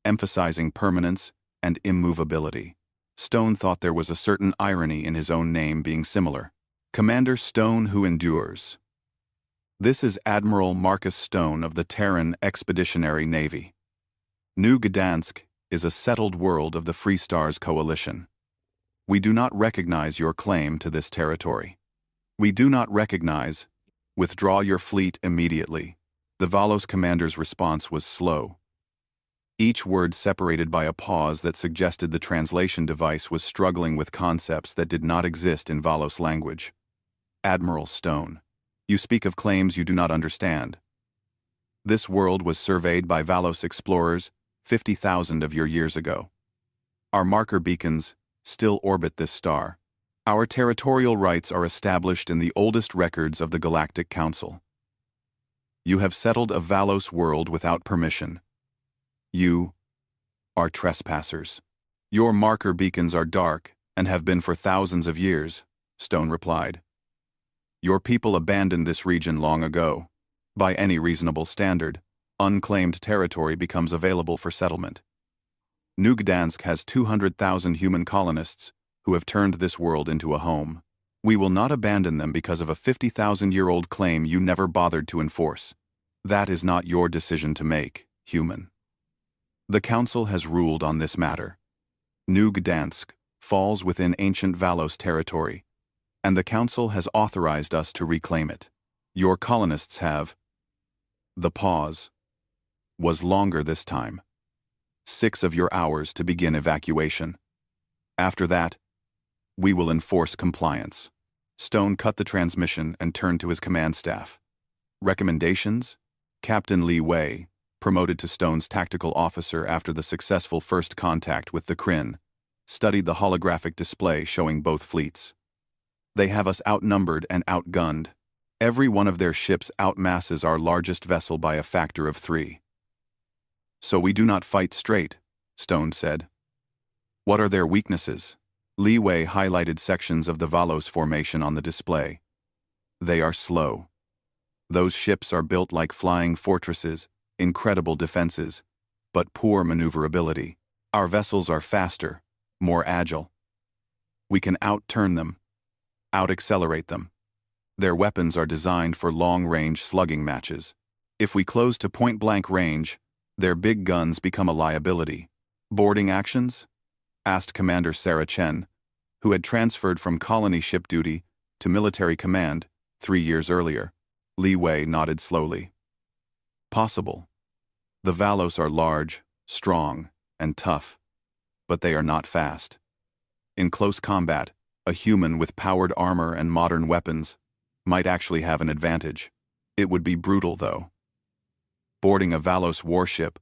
A: emphasizing permanence and immovability. Stone thought there was a certain irony in his own name being similar. Commander Stone Who Endures. This is Admiral Marcus Stone of the Terran Expeditionary Navy. New Gdansk is a settled world of the Free Stars Coalition. We do not recognize your claim to this territory. We do not recognize. Withdraw your fleet immediately. The Valos commander's response was slow, each word separated by a pause that suggested the translation device was struggling with concepts that did not exist in Valos language. Admiral Stone, you speak of claims you do not understand. This world was surveyed by Valos explorers 50,000 of your years ago. Our marker beacons still orbit this star. Our territorial rights are established in the oldest records of the Galactic Council. You have settled a Valos world without permission. You are trespassers. Your marker beacons are dark and have been for thousands of years, Stone replied. Your people abandoned this region long ago. By any reasonable standard, unclaimed territory becomes available for settlement. New Gdansk has 200,000 human colonists who have turned this world into a home. We will not abandon them because of a 50,000-year-old claim you never bothered to enforce. That is not your decision to make, human. The Council has ruled on this matter. New Gdansk falls within ancient Valos territory, and the Council has authorized us to reclaim it. Your colonists have. The pause was longer this time. 6 of your hours to begin evacuation. After that, we will enforce compliance. Stone cut the transmission and turned to his command staff. Recommendations? Captain Li Wei, promoted to Stone's tactical officer after the successful first contact with the Kryn, studied the holographic display showing both fleets. They have us outnumbered and outgunned. Every one of their ships outmasses our largest vessel by a factor of 3. So we do not fight straight, Stone said. What are their weaknesses? Li Wei highlighted sections of the Valos formation on the display. They are slow. Those ships are built like flying fortresses, incredible defenses, but poor maneuverability. Our vessels are faster, more agile. We can outturn them, out-accelerate them. Their weapons are designed for long-range slugging matches. If we close to point-blank range, their big guns become a liability. Boarding actions? Asked Commander Sarah Chen, who had transferred from colony ship duty to military command 3 years earlier. Li Wei nodded slowly. Possible. The Valos are large, strong, and tough, but they are not fast. In close combat, a human with powered armor and modern weapons might actually have an advantage. It would be brutal, though. Boarding a Valos warship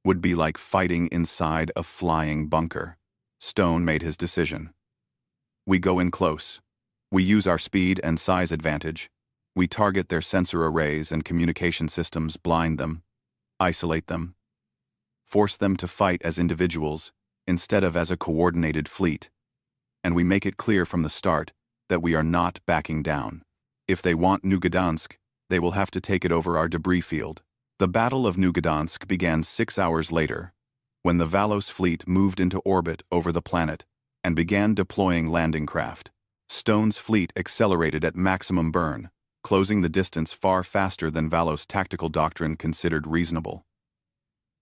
A: would be like fighting inside a flying bunker. Stone made his decision. We go in close. We use our speed and size advantage. We target their sensor arrays and communication systems, blind them, isolate them, force them to fight as individuals instead of as a coordinated fleet. And we make it clear from the start that we are not backing down. If they want New Gdansk, they will have to take it over our debris field. The Battle of New Gdansk began 6 hours later, when the Valos fleet moved into orbit over the planet and began deploying landing craft. Stone's fleet accelerated at maximum burn, closing the distance far faster than Valos' tactical doctrine considered reasonable.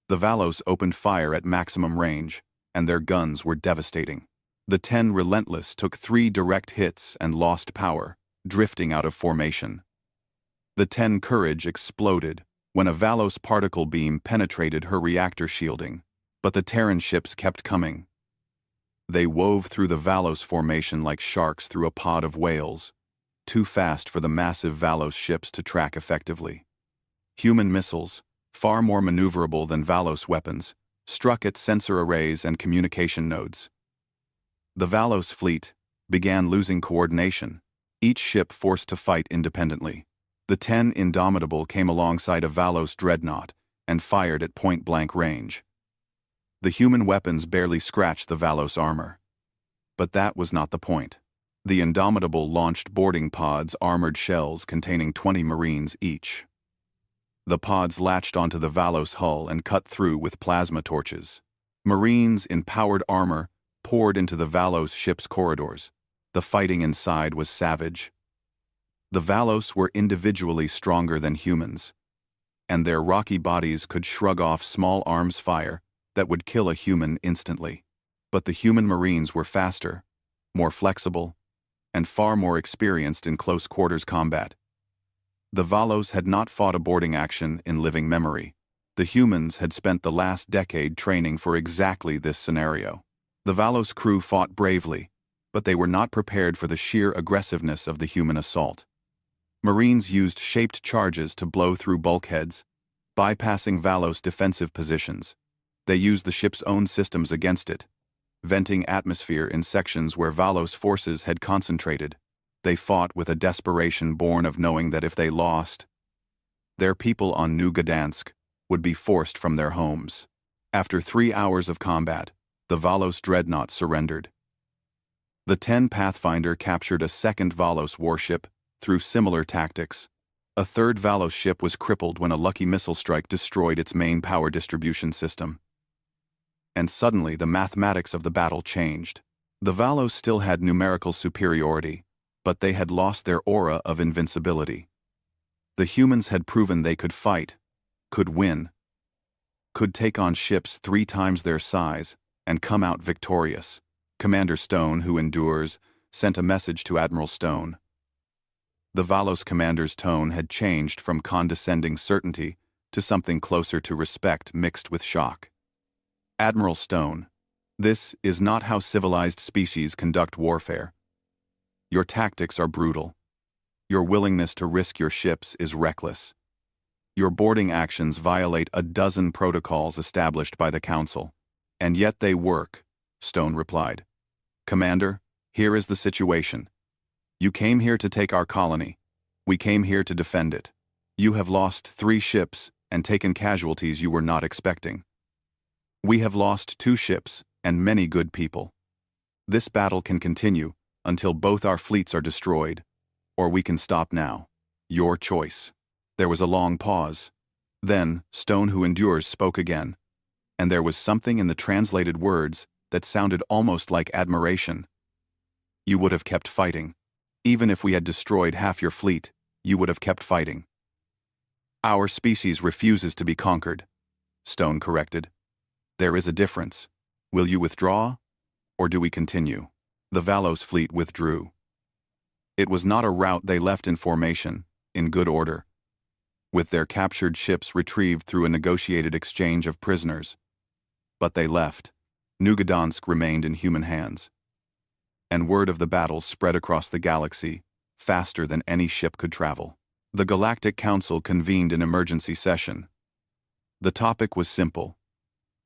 A: The Valos opened fire at maximum range, and their guns were devastating. The 10 Relentless took 3 direct hits and lost power, drifting out of formation. The 10 Courage exploded when a Valos particle beam penetrated her reactor shielding, but the Terran ships kept coming. They wove through the Valos formation like sharks through a pod of whales, too fast for the massive Valos ships to track effectively. Human missiles, far more maneuverable than Valos weapons, struck at sensor arrays and communication nodes. The Valos fleet began losing coordination, each ship forced to fight independently. The 10 Indomitable came alongside a Valos dreadnought and fired at point-blank range. The human weapons barely scratched the Valos armor. But that was not the point. The Indomitable launched boarding pods, armored shells containing 20 Marines each. The pods latched onto the Valos hull and cut through with plasma torches. Marines in powered armor poured into the Valos ship's corridors. The fighting inside was savage. The Valos were individually stronger than humans, and their rocky bodies could shrug off small arms fire that would kill a human instantly. But the human Marines were faster, more flexible, and far more experienced in close-quarters combat. The Valos had not fought a boarding action in living memory. The humans had spent the last decade training for exactly this scenario. The Valos crew fought bravely, but they were not prepared for the sheer aggressiveness of the human assault. Marines used shaped charges to blow through bulkheads, bypassing Valos' defensive positions. They used the ship's own systems against it, venting atmosphere in sections where Valos' forces had concentrated. They fought with a desperation born of knowing that if they lost, their people on New Gdansk would be forced from their homes. After 3 hours of combat, the Valos dreadnought surrendered. The 10 Pathfinder captured a second Valos warship through similar tactics. A third Valos ship was crippled when a lucky missile strike destroyed its main power distribution system. And suddenly the mathematics of the battle changed. The Valos still had numerical superiority, but they had lost their aura of invincibility. The humans had proven they could fight, could win, could take on ships 3 times their size, and come out victorious. Commander Stone, who endures, sent a message to Admiral Stone. The Valos commander's tone had changed from condescending certainty to something closer to respect mixed with shock. Admiral Stone, this is not how civilized species conduct warfare. Your tactics are brutal. Your willingness to risk your ships is reckless. Your boarding actions violate a dozen protocols established by the Council. And yet they work, Stone replied. Commander, here is the situation. You came here to take our colony. We came here to defend it. You have lost 3 ships and taken casualties you were not expecting. We have lost 2 ships and many good people. This battle can continue until both our fleets are destroyed, or we can stop now. Your choice. There was a long pause. Then, Stone, who endures, spoke again, and there was something in the translated words that sounded almost like admiration. You would have kept fighting. Even if we had destroyed half your fleet, you would have kept fighting. Our species refuses to be conquered, Stone corrected. There is a difference. Will you withdraw, or do we continue? The Valos fleet withdrew. It was not a rout they left in formation. in good order, with their captured ships retrieved through a negotiated exchange of prisoners. But they left. New Gdansk remained in human hands. And word of the battle spread across the galaxy, faster than any ship could travel. The Galactic Council convened an emergency session. The topic was simple.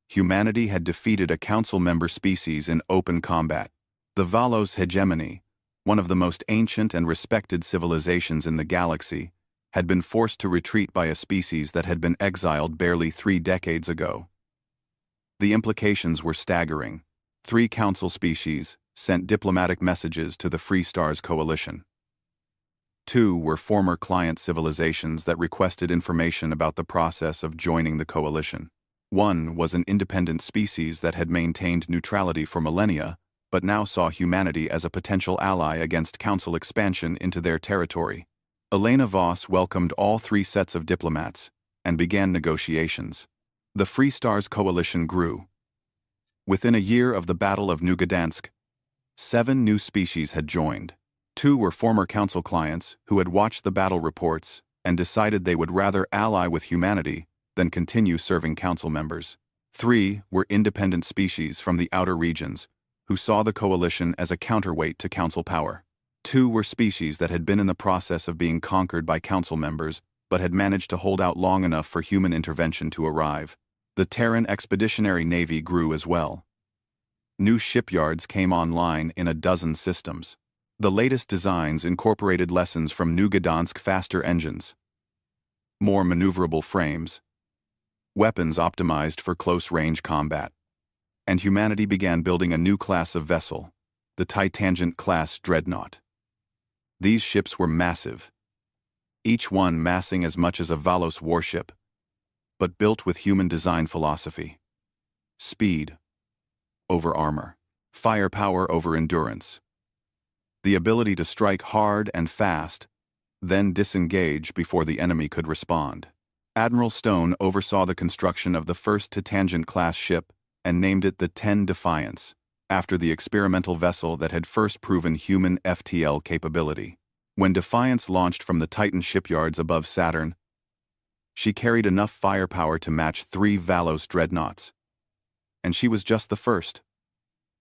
A: Humanity had defeated a council member species in open combat. The Valos hegemony, one of the most ancient and respected civilizations in the galaxy, had been forced to retreat by a species that had been exiled barely 3 decades ago. The implications were staggering. 3 council species sent diplomatic messages to the Free Stars Coalition. 2 were former client civilizations that requested information about the process of joining the coalition. 1 was an independent species that had maintained neutrality for millennia, but now saw humanity as a potential ally against council expansion into their territory. Elena Voss welcomed all 3 sets of diplomats and began negotiations. The Free Stars Coalition grew. Within a year of the Battle of New Gdansk, 7 new species had joined. 2 were former council clients who had watched the battle reports and decided they would rather ally with humanity than continue serving council members. 3 were independent species from the outer regions who saw the coalition as a counterweight to council power. 2 were species that had been in the process of being conquered by council members but had managed to hold out long enough for human intervention to arrive. The Terran Expeditionary Navy grew as well. New shipyards came online in a dozen systems. The latest designs incorporated lessons from New Gdansk faster engines, more maneuverable frames, weapons optimized for close-range combat. And humanity began building a new class of vessel, the Titangent-class dreadnought. These ships were massive, each one massing as much as a Valos warship, but built with human design philosophy. Speed over armor, firepower over endurance. The ability to strike hard and fast, then disengage before the enemy could respond. Admiral Stone oversaw the construction of the first Titangent-class ship and named it the 10 Defiance, after the experimental vessel that had first proven human FTL capability. When Defiance launched from the Titan shipyards above Saturn, she carried enough firepower to match 3 Valos dreadnoughts. And she was just the first.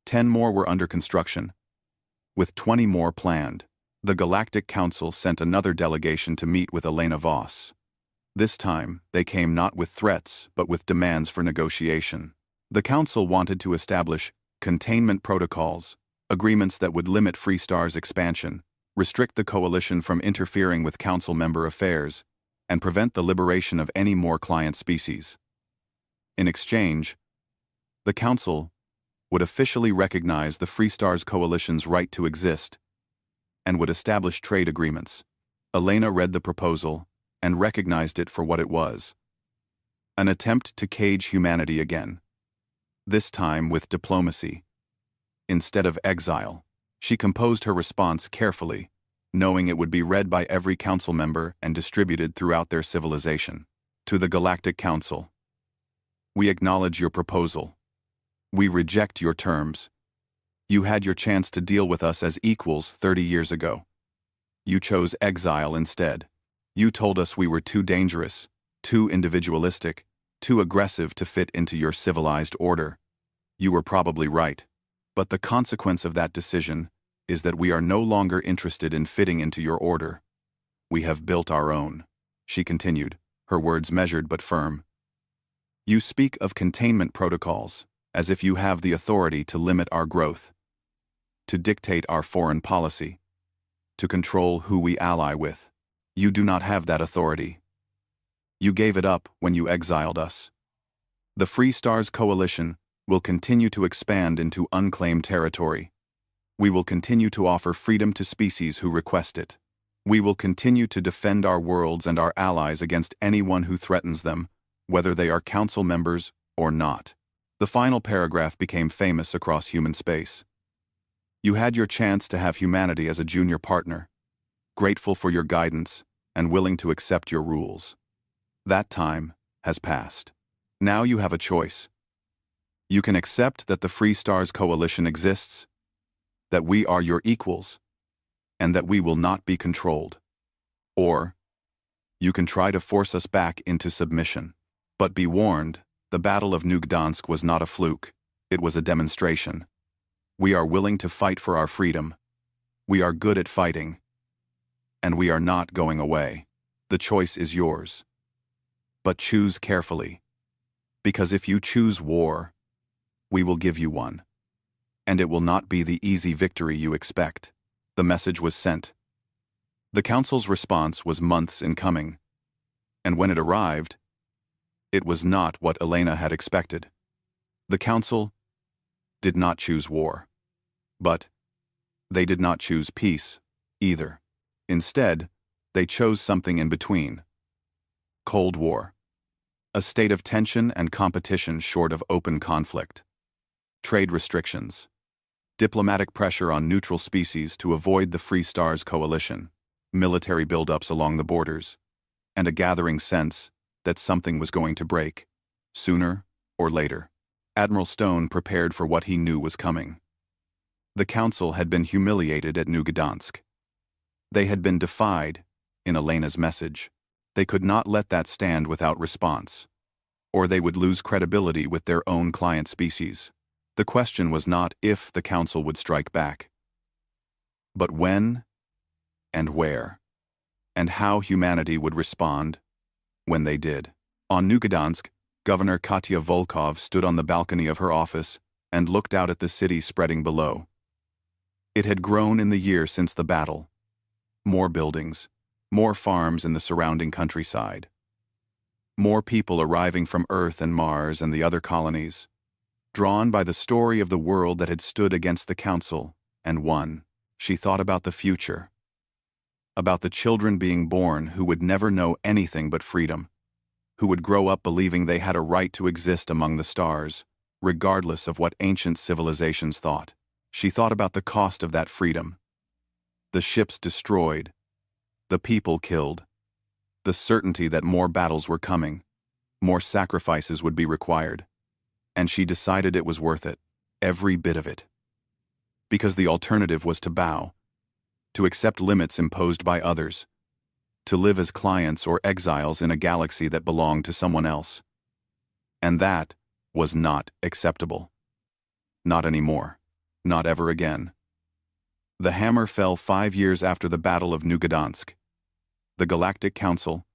A: 10 more were under construction, with 20 more planned. The Galactic Council sent another delegation to meet with Elena Voss. This time, they came not with threats, but with demands for negotiation. The Council wanted to establish containment protocols, agreements that would limit Free Star's expansion, restrict the coalition from interfering with council member affairs, and prevent the liberation of any more client species. In exchange, the Council would officially recognize the Free Stars Coalition's right to exist and would establish trade agreements. Elena read the proposal and recognized it for what it was: an attempt to cage humanity again, this time with diplomacy. Instead of exile, she composed her response carefully, knowing it would be read by every council member and distributed throughout their civilization. To the Galactic Council, we acknowledge your proposal. We reject your terms. You had your chance to deal with us as equals 30 years ago. You chose exile instead. You told us we were too dangerous, too individualistic, too aggressive to fit into your civilized order. You were probably right. But the consequence of that decision is that we are no longer interested in fitting into your order. We have built our own, she continued, her words measured but firm. You speak of containment protocols, as if you have the authority to limit our growth, to dictate our foreign policy, to control who we ally with. You do not have that authority. You gave it up when you exiled us. The Free Stars Coalition will continue to expand into unclaimed territory. We will continue to offer freedom to species who request it. We will continue to defend our worlds and our allies against anyone who threatens them, whether they are council members or not. The final paragraph became famous across human space. You had your chance to have humanity as a junior partner, grateful for your guidance and willing to accept your rules. That time has passed. Now you have a choice. You can accept that the Free Stars Coalition exists, that we are your equals, and that we will not be controlled. Or You can try to force us back into submission. But be warned, the Battle of New Gdansk was not a fluke. It was a demonstration. We are willing to fight for our freedom. We are good at fighting. And we are not going away. The choice is yours. But choose carefully. Because if you choose war, we will give you one. And it will not be the easy victory you expect. The message was sent. The council's response was months in coming. And when it arrived, it was not what Elena had expected. The council did not choose war. But they did not choose peace either. Instead, they chose something in between. Cold War. A state of tension and competition short of open conflict. Trade restrictions. Diplomatic pressure on neutral species to avoid the Free Stars coalition. Military buildups along the borders. And a gathering sense that something was going to break, sooner or later. Admiral Stone prepared for what he knew was coming. The council had been humiliated at New Gdansk. They had been defied in Elena's message. They could not let that stand without response, or they would lose credibility with their own client species. The question was not if the council would strike back, but when and where, and how humanity would respond when they did. On New Gdansk, Governor Katya Volkov stood on the balcony of her office and looked out at the city spreading below. It had grown in the year since the battle. More buildings, more farms in the surrounding countryside. More people arriving from Earth and Mars and the other colonies, drawn by the story of the world that had stood against the council and won. She thought about the future. About the children being born who would never know anything but freedom, who would grow up believing they had a right to exist among the stars, regardless of what ancient civilizations thought. She thought about the cost of that freedom. The ships destroyed, the people killed, the certainty that more battles were coming, more sacrifices would be required. And she decided it was worth it, every bit of it. Because the alternative was to bow, to accept limits imposed by others, to live as clients or exiles in a galaxy that belonged to someone else. And that was not acceptable. Not anymore. Not ever again. The hammer fell 5 years after the Battle of New Gdansk. The Galactic Council,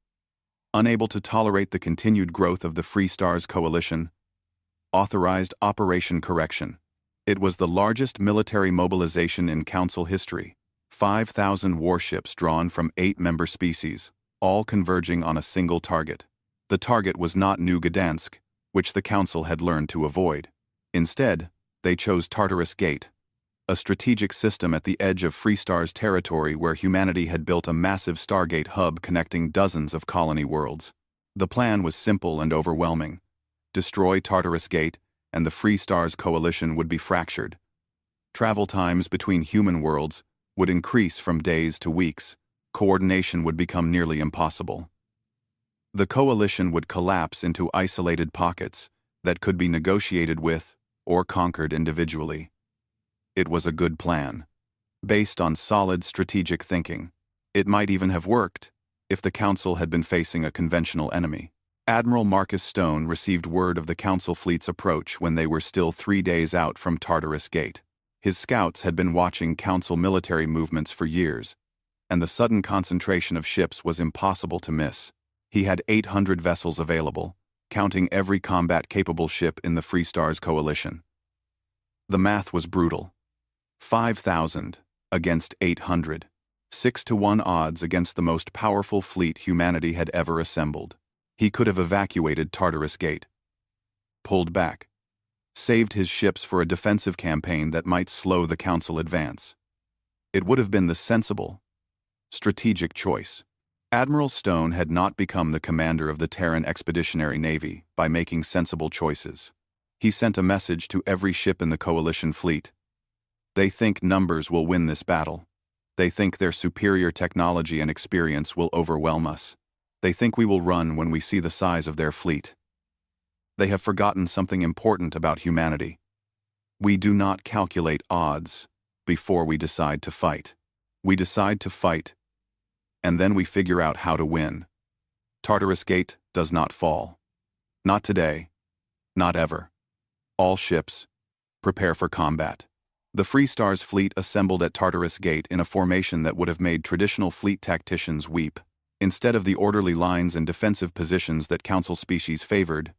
A: unable to tolerate the continued growth of the Free Stars Coalition, authorized Operation Correction. It was the largest military mobilization in Council history. 5,000 warships drawn from 8 member species, all converging on a single target. The target was not New Gdansk, which the Council had learned to avoid. Instead, they chose Tartarus Gate, a strategic system at the edge of Free Stars territory where humanity had built a massive Stargate hub connecting dozens of colony worlds. The plan was simple and overwhelming. Destroy Tartarus Gate, and the Free Stars coalition would be fractured. Travel times between human worlds would increase from days to weeks. Coordination would become nearly impossible. The coalition would collapse into isolated pockets that could be negotiated with or conquered individually. It was a good plan, based on solid strategic thinking. It might even have worked if the Council had been facing a conventional enemy. Admiral Marcus Stone received word of the Council fleet's approach when they were still 3 days out from Tartarus Gate. His scouts had been watching Council military movements for years, and the sudden concentration of ships was impossible to miss. He had 800 vessels available, counting every combat-capable ship in the Free Stars coalition. The math was brutal. 5,000 against 800. 6-to-1 odds against the most powerful fleet humanity had ever assembled. He could have evacuated Tartarus Gate, pulled back, saved his ships for a defensive campaign that might slow the Council advance. It would have been the sensible, strategic choice. Admiral Stone had not become the commander of the Terran Expeditionary Navy by making sensible choices. He sent a message to every ship in the coalition fleet. They think numbers will win this battle. They think their superior technology and experience will overwhelm us. They think we will run when we see the size of their fleet. They have forgotten something important about humanity. We do not calculate odds before we decide to fight. We decide to fight, and then we figure out how to win. Tartarus Gate does not fall. Not today. Not ever. All ships, prepare for combat. The Free Stars fleet assembled at Tartarus Gate in a formation that would have made traditional fleet tacticians weep. Instead of the orderly lines and defensive positions that Council species favored,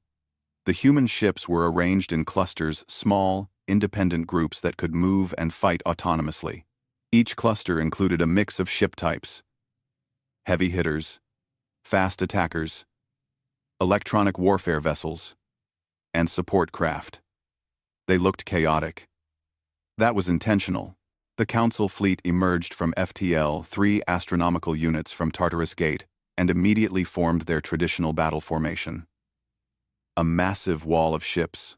A: the human ships were arranged in clusters, small, independent groups that could move and fight autonomously. Each cluster included a mix of ship types: heavy hitters, fast attackers, electronic warfare vessels, and support craft. They looked chaotic. That was intentional. The Council fleet emerged from FTL 3 astronomical units from Tartarus Gate and immediately formed their traditional battle formation. A massive wall of ships,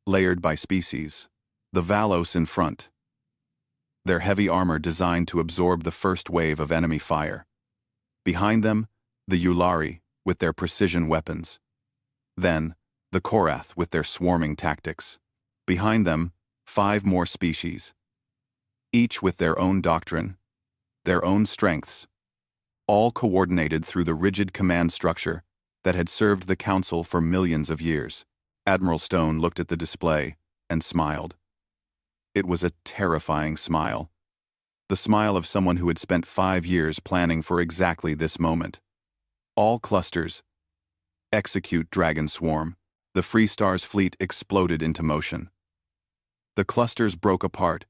A: layered by species. The Valos in front, their heavy armor designed to absorb the first wave of enemy fire. Behind them, the Yulari with their precision weapons. Then, the Korath with their swarming tactics. Behind them, 5 more species, each with their own doctrine, their own strengths, all coordinated through the rigid command structure that had served the Council for millions of years. Admiral Stone looked at the display and smiled. It was a terrifying smile. The smile of someone who had spent 5 years planning for exactly this moment. All clusters, execute Dragon Swarm. The Free Stars fleet exploded into motion. The clusters broke apart,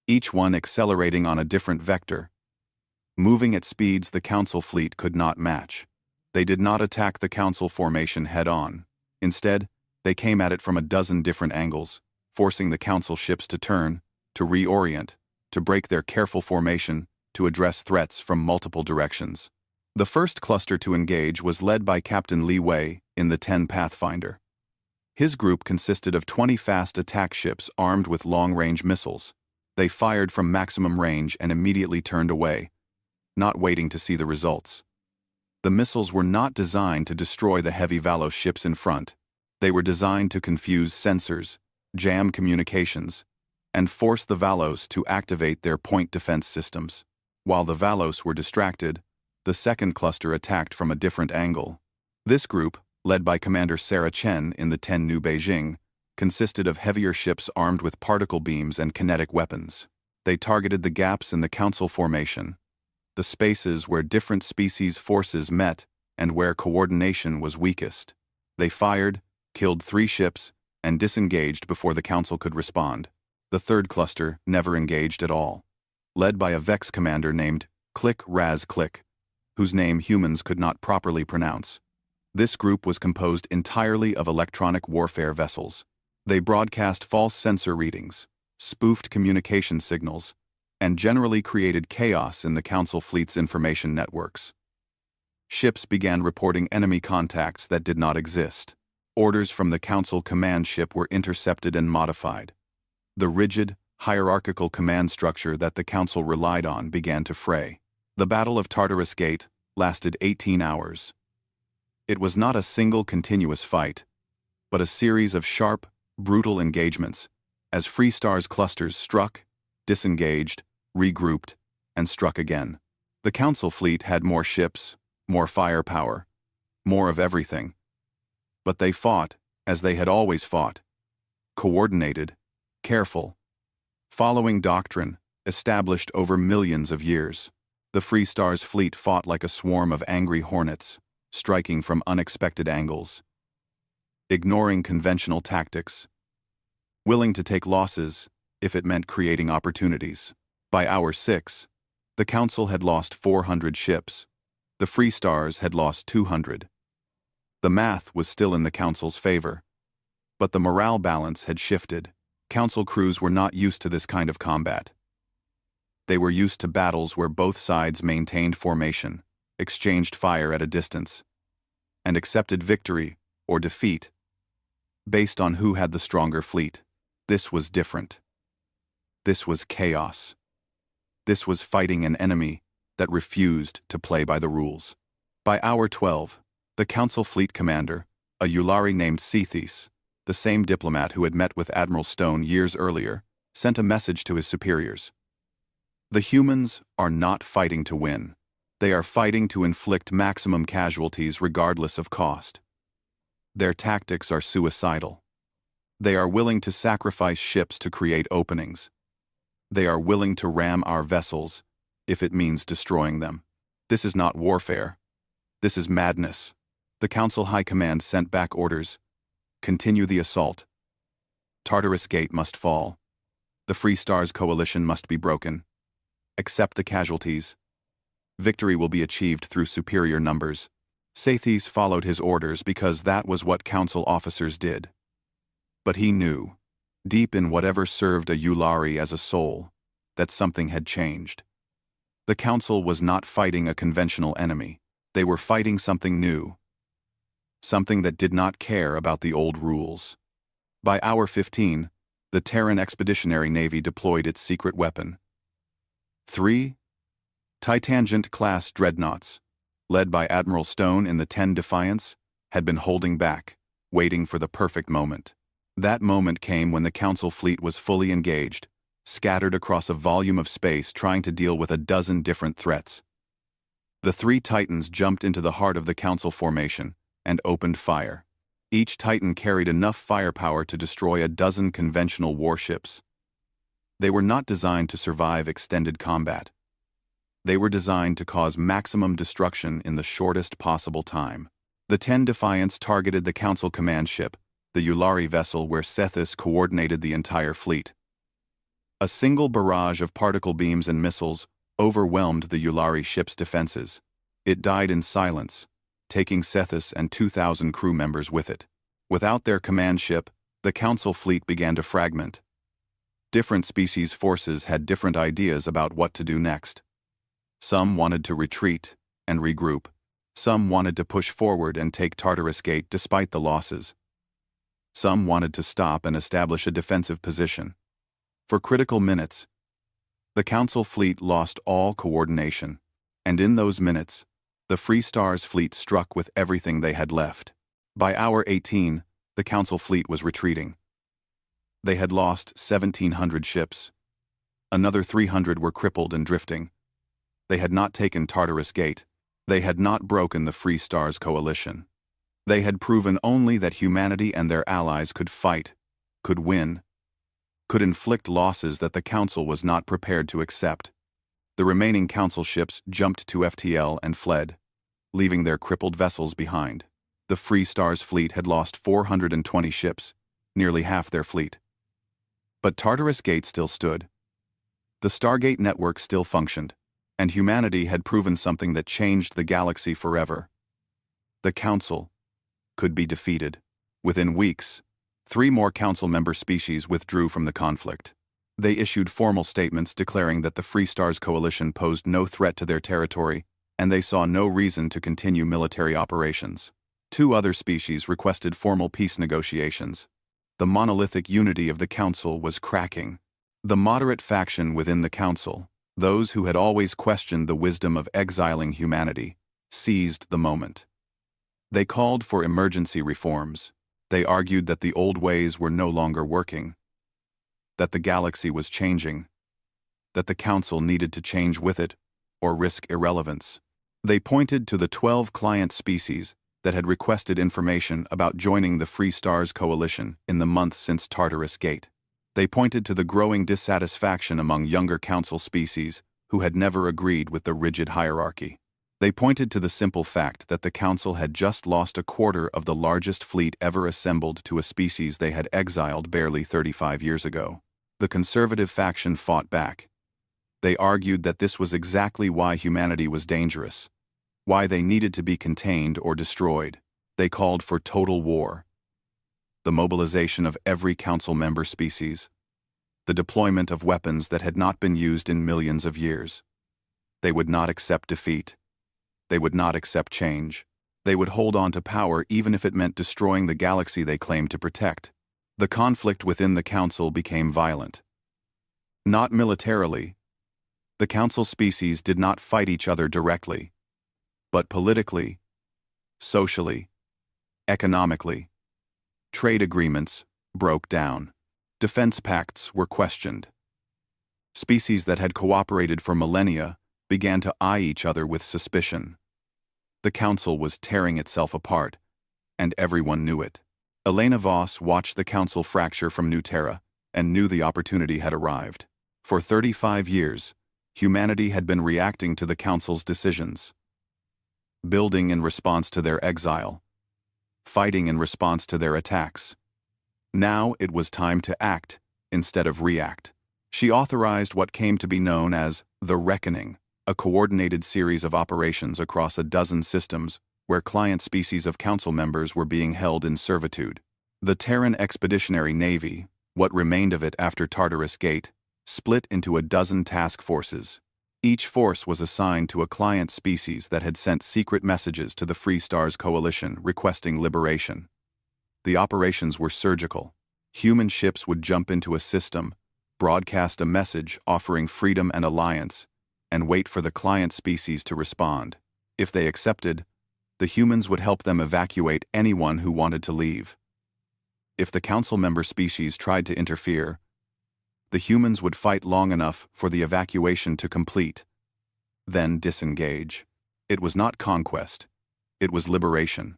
A: each one accelerating on a different vector, moving at speeds the Council fleet could not match. They did not attack the Council formation head-on. Instead, they came at it from a dozen different angles, forcing the Council ships to turn, to reorient, to break their careful formation, to address threats from multiple directions. The first cluster to engage was led by Captain Li Wei in the 10 Pathfinder. His group consisted of 20 fast attack ships armed with long-range missiles. They fired from maximum range and immediately turned away, not waiting to see the results. The missiles were not designed to destroy the heavy Valos ships in front. They were designed to confuse sensors, jam communications, and force the Valos to activate their point defense systems. While the Valos were distracted, the second cluster attacked from a different angle. This group, led by Commander Sarah Chen in the 10 New Beijing, consisted of heavier ships armed with particle beams and kinetic weapons. They targeted the gaps in the Council formation, the spaces where different species forces met and where coordination was weakest. They fired, killed 3 ships, and disengaged before the Council could respond. The third cluster never engaged at all. Led by a Vex commander named Click Raz Click, whose name humans could not properly pronounce. This group was composed entirely of electronic warfare vessels. They broadcast false sensor readings, spoofed communication signals, and generally created chaos in the Council fleet's information networks. Ships began reporting enemy contacts that did not exist. Orders from the Council command ship were intercepted and modified. The rigid, hierarchical command structure that the Council relied on began to fray. The Battle of Tartarus Gate lasted 18 hours. It was not a single continuous fight, but a series of sharp, brutal engagements, as Free Stars clusters struck, disengaged, regrouped, and struck again. The Council fleet had more ships, more firepower, more of everything. But they fought, as they had always fought, coordinated, careful, following doctrine established over millions of years. The Free Stars fleet fought like a swarm of angry hornets, striking from unexpected angles, ignoring conventional tactics, willing to take losses if it meant creating opportunities. By hour 6, the Council had lost 400 ships. The Free Stars had lost 200. The math was still in the Council's favor, but the morale balance had shifted. Council crews were not used to this kind of combat. They were used to battles where both sides maintained formation, exchanged fire at a distance, and accepted victory or defeat based on who had the stronger fleet. This was different. This was chaos. This was fighting an enemy that refused to play by the rules. By hour 12, the Council fleet commander, a Yulari named Cethys, the same diplomat who had met with Admiral Stone years earlier, sent a message to his superiors. The humans are not fighting to win. They are fighting to inflict maximum casualties regardless of cost. Their tactics are suicidal. They are willing to sacrifice ships to create openings. They are willing to ram our vessels, if it means destroying them. This is not warfare. This is madness. The Council High Command sent back orders. Continue the assault. Tartarus Gate must fall. The Free Stars coalition must be broken. Accept the casualties. Victory will be achieved through superior numbers. Sathis followed his orders because that was what council officers did. But he knew, deep in whatever served a Yulari as a soul, that something had changed. The council was not fighting a conventional enemy. They were fighting something new. Something that did not care about the old rules. By hour 15, the Terran Expeditionary Navy deployed its secret weapon. 3 Titangent-class dreadnoughts, led by Admiral Stone in the 10 Defiance, had been holding back, waiting for the perfect moment. That moment came when the Council fleet was fully engaged, scattered across a volume of space trying to deal with a dozen different threats. The 3 Titans jumped into the heart of the Council formation and opened fire. Each Titan carried enough firepower to destroy a dozen conventional warships. They were not designed to survive extended combat. They were designed to cause maximum destruction in the shortest possible time. The 10 Defiance targeted the Council command ship, the Yulari vessel where Sethis coordinated the entire fleet. A single barrage of particle beams and missiles overwhelmed the Yulari ship's defenses. It died in silence, taking Sethis and 2,000 crew members with it. Without their command ship, the Council fleet began to fragment. Different species forces had different ideas about what to do next. Some wanted to retreat and regroup. Some wanted to push forward and take Tartarus Gate despite the losses. Some wanted to stop and establish a defensive position. For critical minutes, the Council fleet lost all coordination, and in those minutes, the Free Stars fleet struck with everything they had left. By hour 18, the Council fleet was retreating. They had lost 1,700 ships. Another 300 were crippled and drifting. They had not taken Tartarus Gate. They had not broken the Free Stars coalition. They had proven only that humanity and their allies could fight, could win, could inflict losses that the Council was not prepared to accept. The remaining Council ships jumped to FTL and fled, leaving their crippled vessels behind. The Free Stars fleet had lost 420 ships, nearly half their fleet. But Tartarus Gate still stood. The Stargate network still functioned, and humanity had proven something that changed the galaxy forever. The Council could be defeated. Within weeks, 3 more Council member species withdrew from the conflict. They issued formal statements declaring that the Free Stars coalition posed no threat to their territory, and they saw no reason to continue military operations. 2 other species requested formal peace negotiations. The monolithic unity of the Council was cracking. The moderate faction within the Council, those who had always questioned the wisdom of exiling humanity, seized the moment. They called for emergency reforms. They argued that the old ways were no longer working, that the galaxy was changing, that the Council needed to change with it or risk irrelevance. They pointed to the 12 client species that had requested information about joining the Free Stars coalition in the months since Tartarus Gate. They pointed to the growing dissatisfaction among younger Council species who had never agreed with the rigid hierarchy. They pointed to the simple fact that the Council had just lost a quarter of the largest fleet ever assembled to a species they had exiled barely 35 years ago. The conservative faction fought back. They argued that this was exactly why humanity was dangerous, why they needed to be contained or destroyed. They called for total war, the mobilization of every Council member species, the deployment of weapons that had not been used in millions of years. They would not accept defeat. They would not accept change. They would hold on to power even if it meant destroying the galaxy they claimed to protect. The conflict within the Council became violent. Not militarily. The Council species did not fight each other directly, but politically, socially, economically. Trade agreements broke down. Defense pacts were questioned. Species that had cooperated for millennia began to eye each other with suspicion. The council was tearing itself apart, and everyone knew it. Elena Voss watched the council fracture from New Terra and knew the opportunity had arrived. For 35 years, humanity had been reacting to the council's decisions, building in response to their exile, fighting in response to their attacks. Now it was time to act instead of react. She authorized what came to be known as the Reckoning, a coordinated series of operations across a dozen systems where client species of council members were being held in servitude. The Terran Expeditionary Navy, what remained of it after Tartarus Gate, split into a dozen task forces. Each force was assigned to a client species that had sent secret messages to the Free Stars Coalition requesting liberation. The operations were surgical. Human ships would jump into a system, broadcast a message offering freedom and alliance, and wait for the client species to respond. If they accepted, the humans would help them evacuate anyone who wanted to leave. If the council member species tried to interfere, the humans would fight long enough for the evacuation to complete, then disengage. It was not conquest, it was liberation.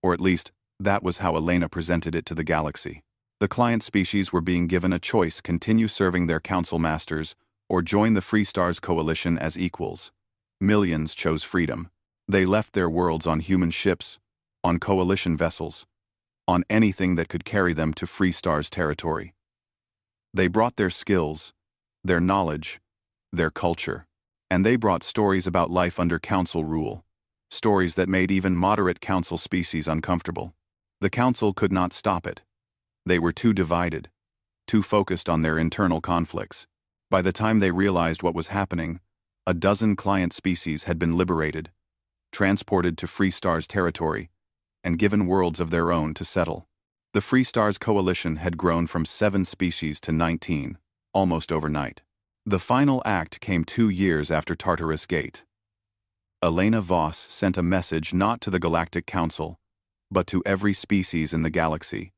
A: Or at least, that was how Elena presented it to the galaxy. The client species were being given a choice: continue serving their council masters or join the Free Stars Coalition as equals. Millions chose freedom. They left their worlds on human ships, on coalition vessels, on anything that could carry them to Free Stars territory. They brought their skills, their knowledge, their culture, and they brought stories about life under council rule, stories that made even moderate council species uncomfortable. The council could not stop it. They were too divided, too focused on their internal conflicts. By the time they realized what was happening, a dozen client species had been liberated, transported to Free Stars territory, and given worlds of their own to settle. The Free Stars Coalition had grown from 7 species to 19, almost overnight. The final act came 2 years after Tartarus Gate. Elena Voss sent a message not to the Galactic Council, but to every species in the galaxy,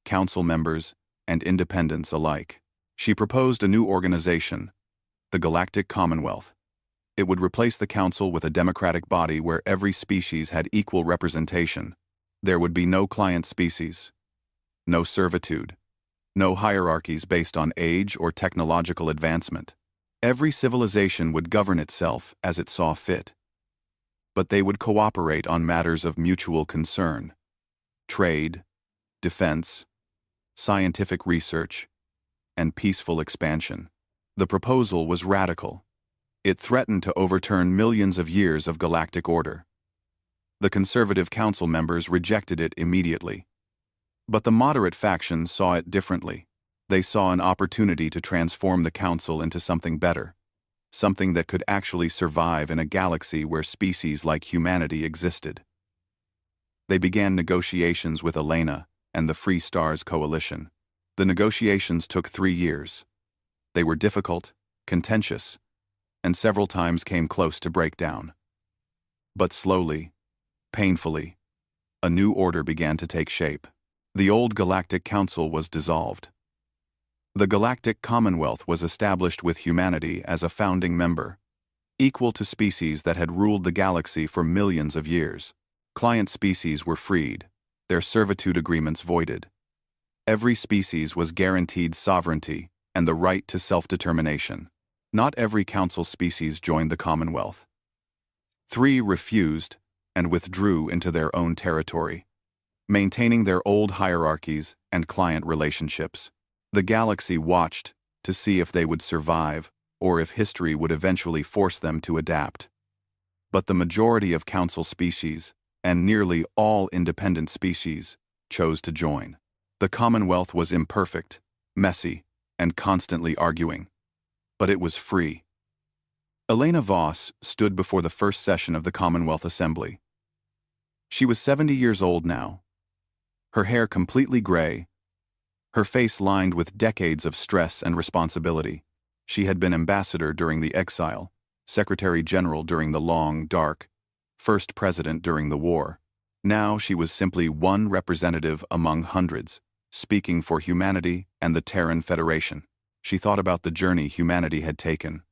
A: council members and independents alike. She proposed a new organization, the Galactic Commonwealth. It would replace the council with a democratic body where every species had equal representation. There would be no client species, no servitude, no hierarchies based on age or technological advancement. Every civilization would govern itself as it saw fit. But they would cooperate on matters of mutual concern: trade, defense, scientific research, and peaceful expansion. The proposal was radical. It threatened to overturn millions of years of galactic order. The conservative council members rejected it immediately. But the moderate faction saw it differently. They saw an opportunity to transform the council into something better, something that could actually survive in a galaxy where species like humanity existed. They began negotiations with Elena and the Free Stars Coalition. The negotiations took 3 years. They were difficult, contentious, and several times came close to breakdown. But slowly, painfully, a new order began to take shape. The old Galactic Council was dissolved. The Galactic Commonwealth was established with humanity as a founding member, equal to species that had ruled the galaxy for millions of years. Client species were freed, their servitude agreements voided. Every species was guaranteed sovereignty and the right to self-determination. Not every council species joined the Commonwealth. 3 refused and withdrew into their own territory, maintaining their old hierarchies and client relationships. The galaxy watched to see if they would survive or if history would eventually force them to adapt. But the majority of council species, and nearly all independent species, chose to join. The Commonwealth was imperfect, messy, and constantly arguing. But it was free. Elena Voss stood before the first session of the Commonwealth Assembly. She was 70 years old now, her hair completely gray, her face lined with decades of stress and responsibility. She had been ambassador during the exile, secretary general during the long, dark, first president during the war. Now she was simply one representative among hundreds, speaking for humanity and the Terran Federation. She thought about the journey humanity had taken.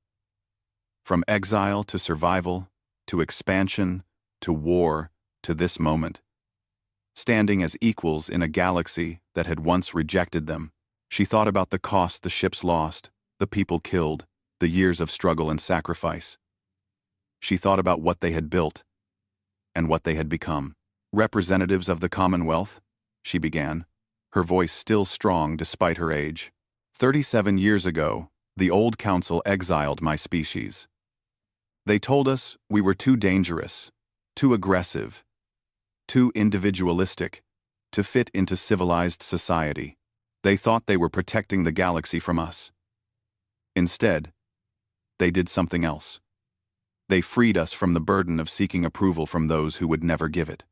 A: From exile to survival, to expansion, to war, to this moment. Standing as equals in a galaxy that had once rejected them, she thought about the cost the ships lost, the people killed, the years of struggle and sacrifice. She thought about what they had built and what they had become. Representatives of the Commonwealth, she began, her voice still strong despite her age. 37 years ago, the old council exiled my species. They told us we were too dangerous, too aggressive, too individualistic to fit into civilized society. They thought they were protecting the galaxy from us. Instead, they did something else. They freed us from the burden of seeking approval from those who would never give it.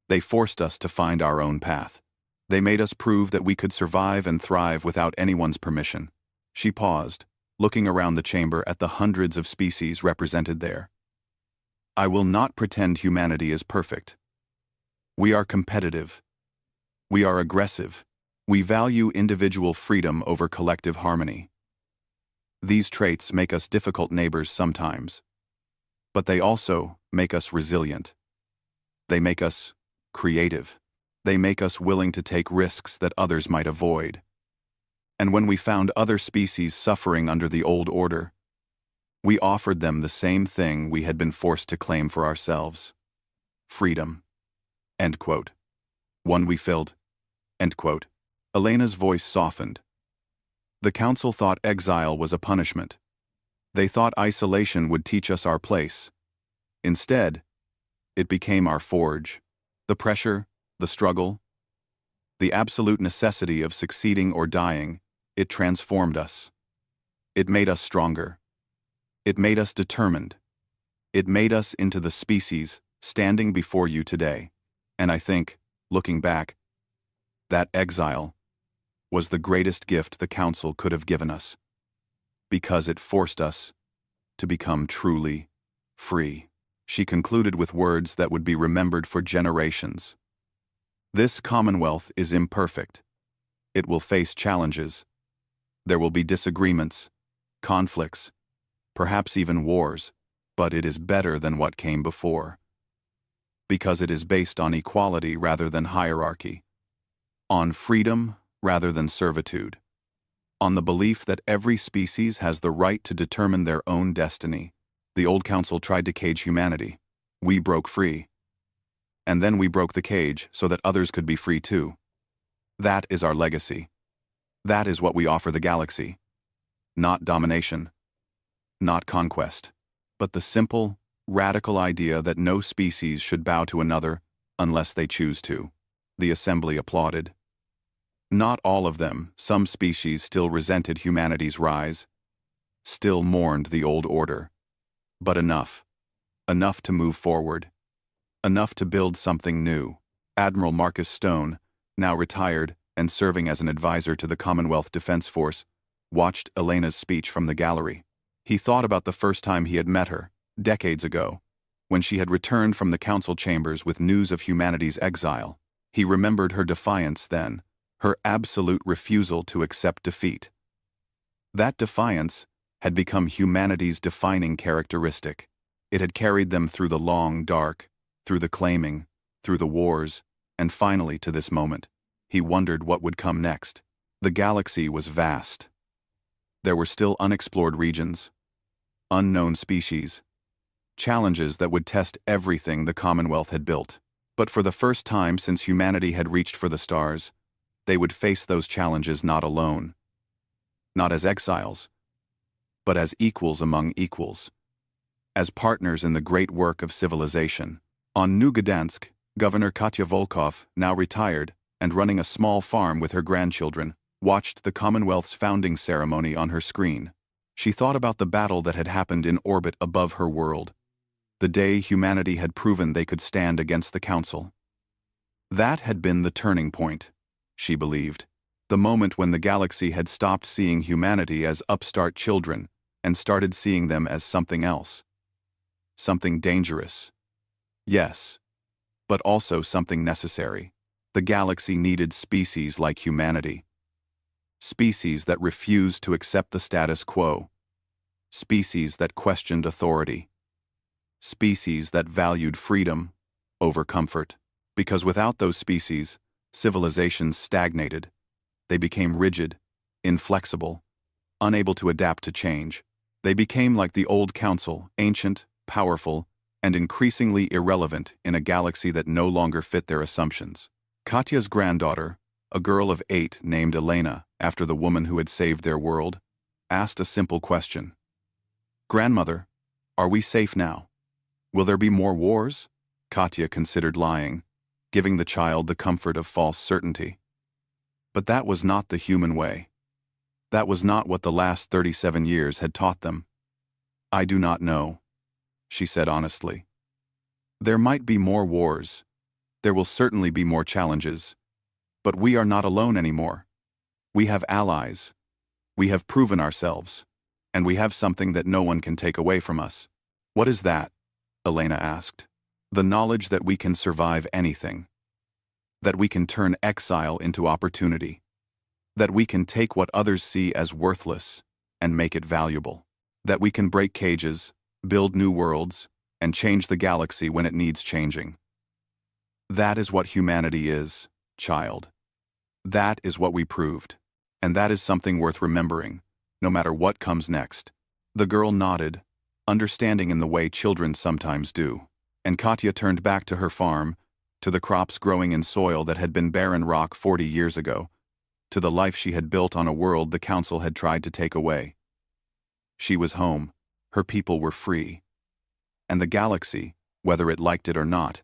A: They forced us to find our own path. They made us prove that we could survive and thrive without anyone's permission. She paused, looking around the chamber at the hundreds of species represented there. I will not pretend humanity is perfect. We are competitive. We are aggressive. We value individual freedom over collective harmony. These traits make us difficult neighbors sometimes, but they also make us resilient. They make us creative. They make us willing to take risks that others might avoid. And when we found other species suffering under the old order, we offered them the same thing we had been forced to claim for ourselves. Freedom. End quote. One we filled. End quote. Elena's voice softened. The council thought exile was a punishment. They thought isolation would teach us our place. Instead, it became our forge. The pressure, the struggle, the absolute necessity of succeeding or dying, it transformed us. It made us stronger. It made us determined. It made us into the species standing before you today. And I think, looking back, that exile was the greatest gift the council could have given us, because it forced us to become truly free. She concluded with words that would be remembered for generations. This Commonwealth is imperfect. It will face challenges. There will be disagreements, conflicts, perhaps even wars, but it is better than what came before. Because it is based on equality rather than hierarchy, on freedom rather than servitude, on the belief that every species has the right to determine their own destiny. The old council tried to cage humanity. We broke free. And then we broke the cage so that others could be free too. That is our legacy. That is what we offer the galaxy. Not domination, not conquest, but the simple, radical idea that no species should bow to another unless they choose to. The assembly applauded. Not all of them. Some species still resented humanity's rise, still mourned the old order. But enough. Enough to move forward. Enough to build something new. Admiral Marcus Stone, now retired and serving as an advisor to the Commonwealth Defense Force, watched Elena's speech from the gallery. He thought about the first time he had met her, decades ago, when she had returned from the council chambers with news of humanity's exile. He remembered her defiance then, her absolute refusal to accept defeat. That defiance had become humanity's defining characteristic. It had carried them through the long dark, through the claiming, through the wars, and finally to this moment. He wondered what would come next. The galaxy was vast. There were still unexplored regions, unknown species, challenges that would test everything the Commonwealth had built. But for the first time since humanity had reached for the stars, they would face those challenges not alone, not as exiles, but as equals among equals, as partners in the great work of civilization. On New Gdansk, Governor Katya Volkov, now retired and running a small farm with her grandchildren, watched the Commonwealth's founding ceremony on her screen. She thought about the battle that had happened in orbit above her world, the day humanity had proven they could stand against the Council. That had been the turning point, she believed, the moment when the galaxy had stopped seeing humanity as upstart children and started seeing them as something else. Something dangerous. Yes, but also something necessary. The galaxy needed species like humanity. Species that refused to accept the status quo. species that questioned authority, species that valued freedom over comfort. Because without those species, civilizations stagnated. They became rigid, inflexible, unable to adapt to change. They became like the old council, ancient, powerful, and increasingly irrelevant in a galaxy that no longer fit their assumptions. Katya's granddaughter, a girl of 8 named Elena after the woman who had saved their world, asked a simple question. "Grandmother, are we safe now? Will there be more wars?" Katya considered lying, giving the child the comfort of false certainty. But that was not the human way. That was not what the last 37 years had taught them. "I do not know," she said honestly. "There might be more wars. There will certainly be more challenges. But we are not alone anymore. We have allies. We have proven ourselves. And we have something that no one can take away from us." "What is that?" Elena asked. "The knowledge that we can survive anything. That we can turn exile into opportunity. That we can take what others see as worthless and make it valuable. That we can break cages, build new worlds, and change the galaxy when it needs changing. That is what humanity is, child. That is what we proved. And that is something worth remembering, no matter what comes next." The girl nodded, understanding in the way children sometimes do. And Katya turned back to her farm, to the crops growing in soil that had been barren rock 40 years ago, to the life she had built on a world the Council had tried to take away. She was home, her people were free. And the galaxy, whether it liked it or not,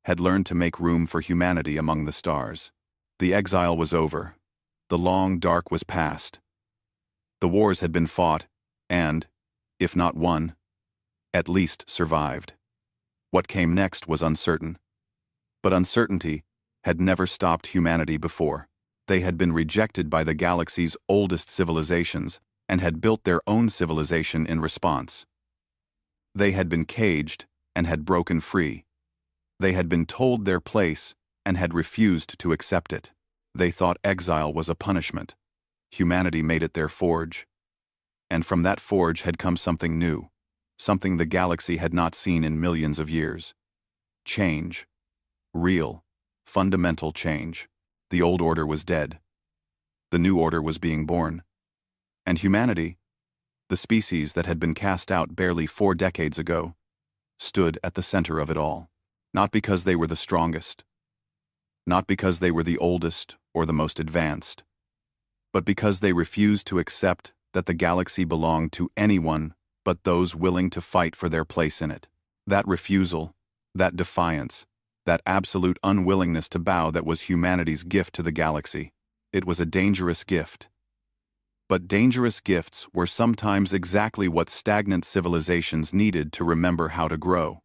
A: had learned to make room for humanity among the stars. The exile was over. The long dark was past. The wars had been fought, and, if not won, at least survived. What came next was uncertain. But uncertainty had never stopped humanity before. They had been rejected by the galaxy's oldest civilizations and had built their own civilization in response. They had been caged and had broken free. They had been told their place and had refused to accept it. They thought exile was a punishment. Humanity made it their forge. And from that forge had come something new, something the galaxy had not seen in millions of years. Change. Real, fundamental change. The old order was dead. The new order was being born. And humanity, the species that had been cast out barely 4 decades ago, stood at the center of it all. Not because they were the strongest, not because they were the oldest or the most advanced, but because they refused to accept that the galaxy belonged to anyone but those willing to fight for their place in it. That refusal, that defiance, that absolute unwillingness to bow that was humanity's gift to the galaxy. It was a dangerous gift. But dangerous gifts were sometimes exactly what stagnant civilizations needed to remember how to grow.